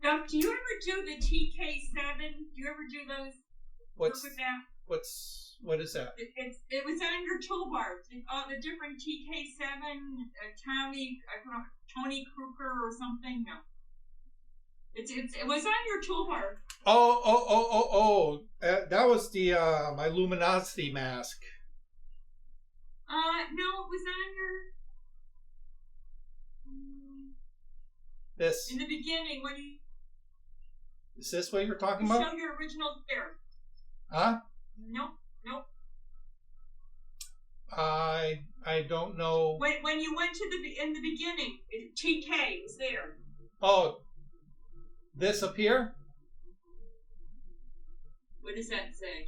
Now, do you ever do the TK7? Do you ever do those? Work with that? What is that? It was on your toolbar. All the different TK7, Tony Kruger or something. No. It was on your toolbar. Oh. That was the my Luminosity Mask. No, it was on your. This. In the beginning when you. Is this what you're talking about? Show your original there. Huh? Nope. I don't know. When you went to in the beginning, TK was there. Oh, this up here? What does that say?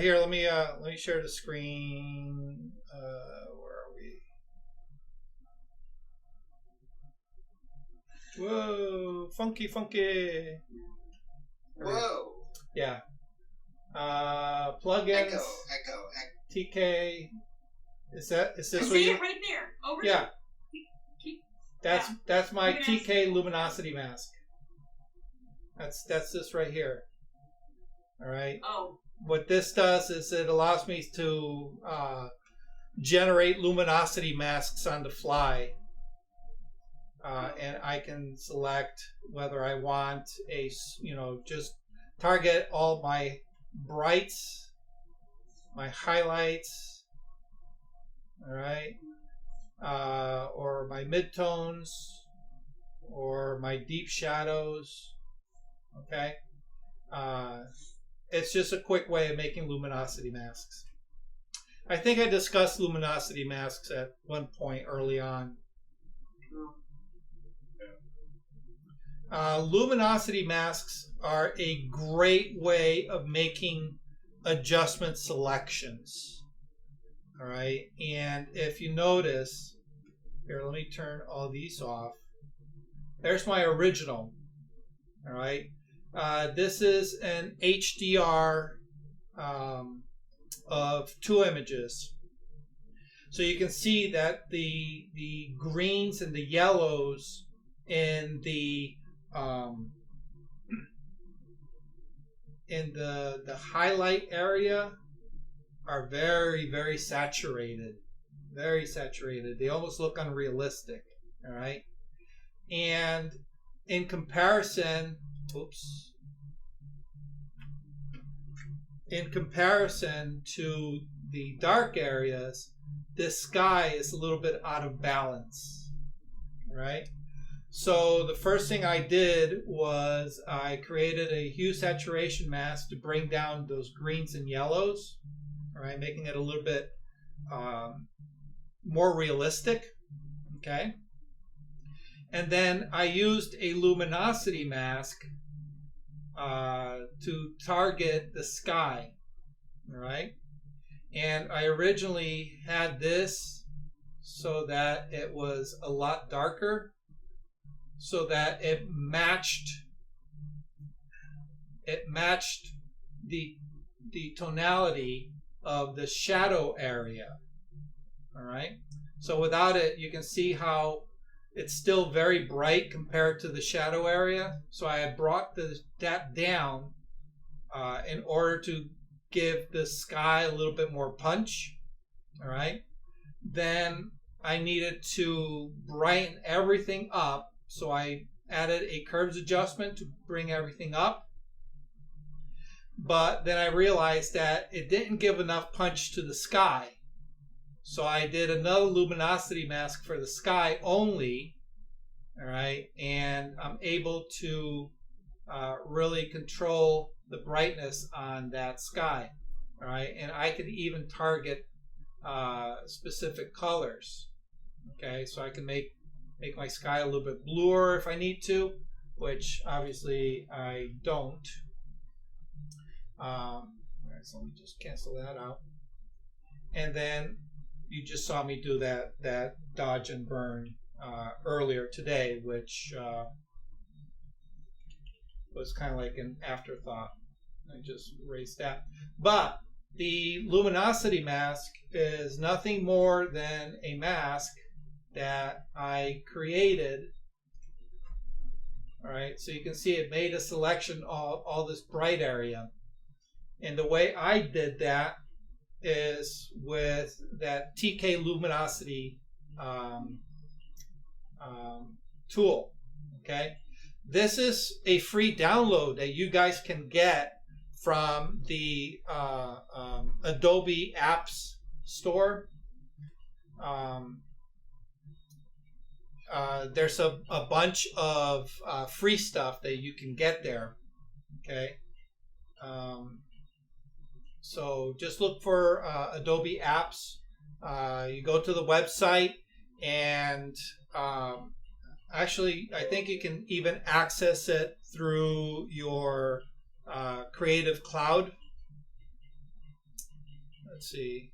Here, let me share the screen. Where are we? Whoa, funky. Whoa. Yeah. Plugins. Echo. TK. Is this I what see you? it right there. Over Yeah. there. That's my TK Luminosity Mask. That's this right here. All right. Oh. What this does is it allows me to generate luminosity masks on the fly, and I can select whether I want just target all my brights, my highlights, all right, or my midtones, or my deep shadows. Okay. It's just a quick way of making luminosity masks. I think I discussed luminosity masks at one point early on. Luminosity masks are a great way of making adjustment selections. All right, and if you notice, here, let me turn all these off. There's my original. All right. This is an HDR of 2 images. So you can see that the greens and the yellows in the highlight area are very, very saturated. Very saturated. They almost look unrealistic. All right. And in comparison, in comparison to the dark areas, this sky is a little bit out of balance, right? So the first thing I did was I created a Hue Saturation Mask to bring down those greens and yellows, right, making it a little bit more realistic, okay? And then I used a luminosity mask to target the sky, all right? And I originally had this so that it was a lot darker, so that it matched the tonality of the shadow area, all right? So without it, you can see how it's still very bright compared to the shadow area. So I had brought that down in order to give the sky a little bit more punch. All right. Then I needed to brighten everything up. So I added a curves adjustment to bring everything up. but then I realized that it didn't give enough punch to the sky. So I did another luminosity mask for the sky only, all right, and I'm able to really control the brightness on that sky, all right, and I can even target specific colors. Okay, so I can make my sky a little bit bluer if I need to, which obviously I don't. All right, so let me just cancel that out. And then you just saw me do that dodge and burn earlier today, which was kind of like an afterthought. I just erased that. But the luminosity mask is nothing more than a mask that I created. All right, so you can see it made a selection of all this bright area. And the way I did that is with that TK Luminosity tool. Okay, this is a free download that you guys can get from the Adobe Apps Store. There's a bunch of free stuff that you can get there. Okay, so just look for Adobe Apps. You go to the website, and actually I think you can even access it through your Creative Cloud. Let's see.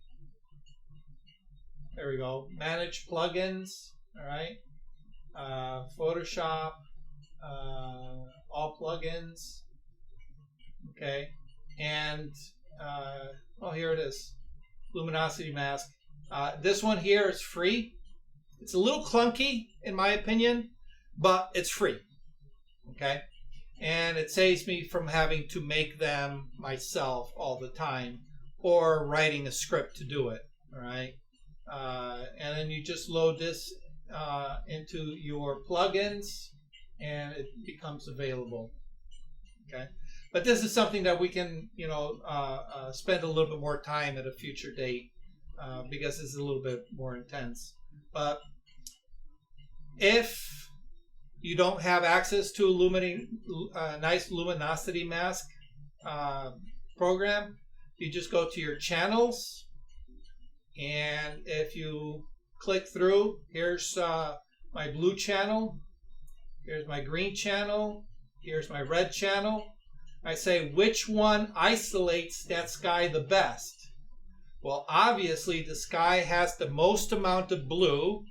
There we go. Manage plugins. All right. Photoshop. All plugins. Okay. And well, here it is. Luminosity Mask. This one here is free. It's a little clunky in my opinion, but it's free. Okay. And it saves me from having to make them myself all the time or writing a script to do it. All right. And then you just load this into your plugins and it becomes available. Okay. But this is something that we can, spend a little bit more time at a future date because it's a little bit more intense. But if you don't have access to a nice luminosity mask program, you just go to your channels, and if you click through, here's my blue channel, here's my green channel, here's my red channel. I say which one isolates that sky the best. Well, obviously the sky has the most amount of blue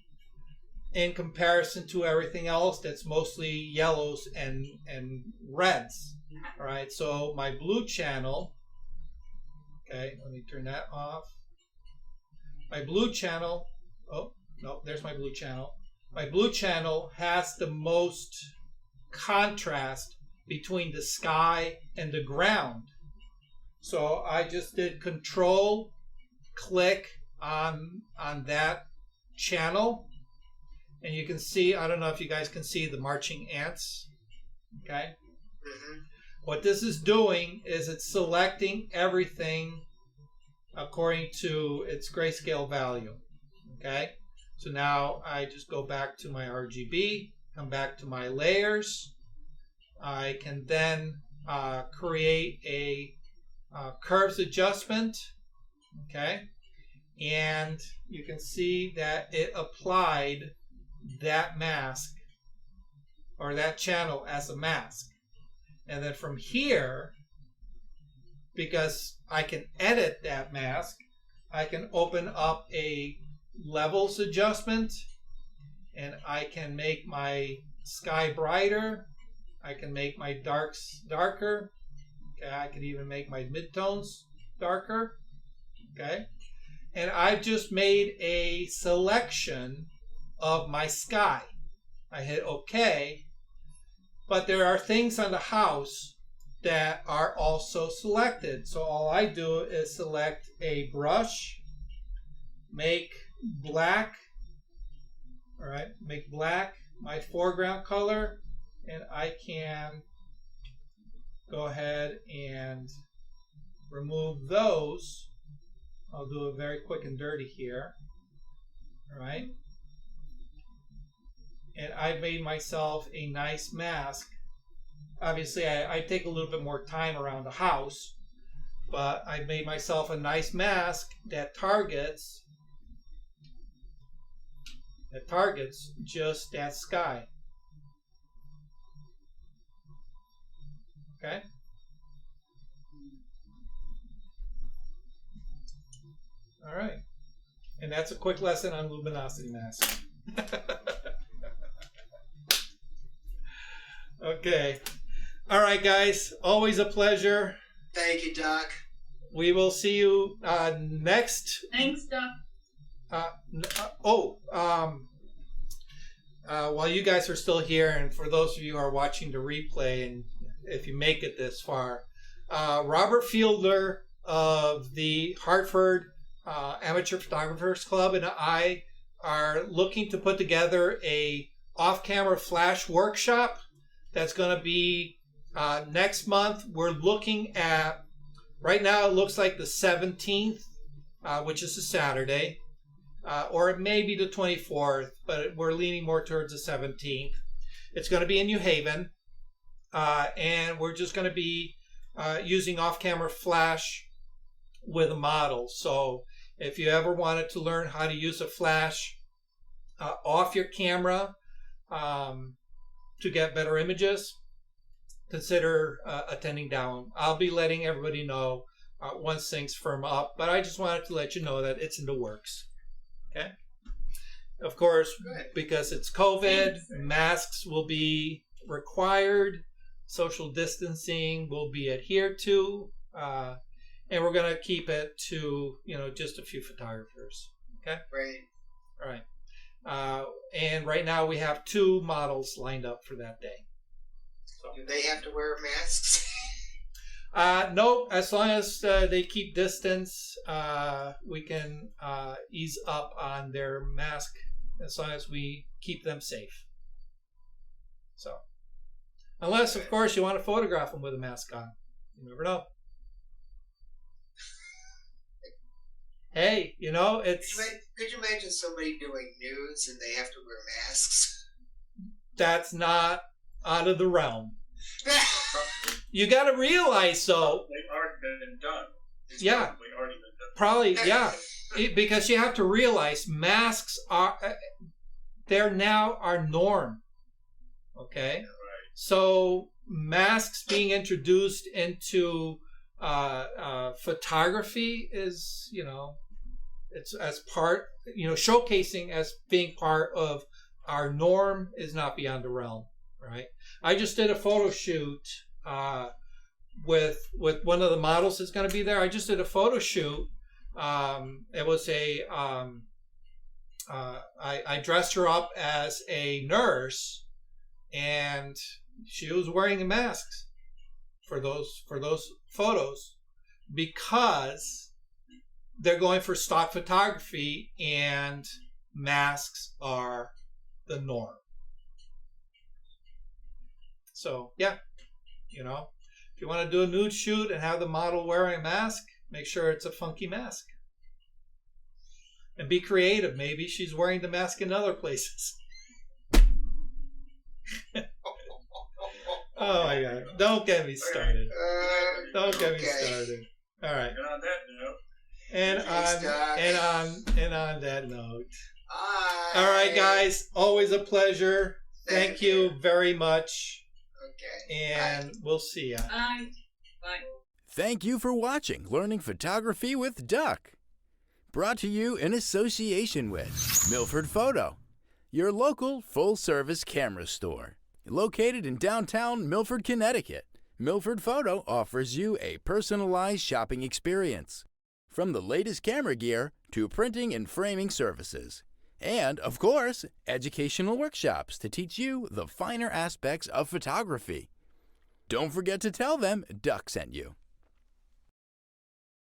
in comparison to everything else that's mostly yellows and reds. All right, so my blue channel, okay, let me turn that off. My blue channel, oh, no, there's my blue channel. My blue channel has the most contrast between the sky and the ground. So I just did control click on that channel, and you can see, I don't know if you guys can see the marching ants. Okay. What this is doing is it's selecting everything according to its grayscale value. Okay. So now I just go back to my RGB, come back to my layers. I can then create a curves adjustment. Okay. And you can see that it applied that mask or that channel as a mask. And then from here, because I can edit that mask, I can open up a levels adjustment, and I can make my sky brighter. I can make my darks darker. Okay, I can even make my midtones darker. Okay, and I've just made a selection of my sky. I hit OK, but there are things on the house that are also selected. So all I do is select a brush, make black, all right, make black my foreground color, and I can go ahead and remove those. I'll do it very quick and dirty here. All right. And I've made myself a nice mask. Obviously, I take a little bit more time around the house, but I've made myself a nice mask that targets just that sky. Okay. All right. And that's a quick lesson on Luminosity Masks. Okay. All right, guys. Always a pleasure. Thank you, Doc. We will see you next. Thanks, Doc. While you guys are still here, and for those of you who are watching the replay, and if you make it this far, Robert Fielder of the Hartford Amateur Photographers Club and I are looking to put together a off-camera flash workshop that's going to be next month. We're looking at, right now it looks like the 17th, which is a Saturday, or it may be the 24th, but we're leaning more towards the 17th. It's going to be in New Haven, and we're just going to be using off-camera flash with a model. So if you ever wanted to learn how to use a flash off your camera to get better images, consider attending down. I'll be letting everybody know once things firm up, but I just wanted to let you know that it's in the works. Okay. Of course, because it's COVID, masks will be required, social distancing will be adhered to, and we're going to keep it to, just a few photographers. Okay. Right. All right. And right now we have 2 models lined up for that day. So. Do they have to wear masks? No, as long as they keep distance, we can ease up on their mask as long as we keep them safe. So, unless, of course, you want to photograph them with a mask on. You never know. Hey, it's... Could you imagine somebody doing nudes and they have to wear masks? That's not out of the realm. You got to realize, though... They've already been done. It's yeah. Probably, yeah. Because you have to realize masks they're now our norm. Okay? Right. So masks being introduced into photography is, it's as part, showcasing as being part of our norm is not beyond the realm, right? I just did a photo shoot with one of the models that's going to be there. I just did a photo shoot. It was I dressed her up as a nurse, and she was wearing a mask for those photos because they're going for stock photography and masks are the norm. So yeah, if you want to do a nude shoot and have the model wearing a mask, make sure it's a funky mask. And be creative. Maybe she's wearing the mask in other places. Oh my God! Don't get me started. Don't get me started. All right. And on that note. And on that note. All right, guys. Always a pleasure. Thank you very much. Okay. And we'll see ya. Bye. Bye. Thank you for watching Learning Photography with Duck. Brought to you in association with Milford Photo, your local full-service camera store. Located in downtown Milford, Connecticut, Milford Photo offers you a personalized shopping experience. From the latest camera gear to printing and framing services. And, of course, educational workshops to teach you the finer aspects of photography. Don't forget to tell them Duck sent you.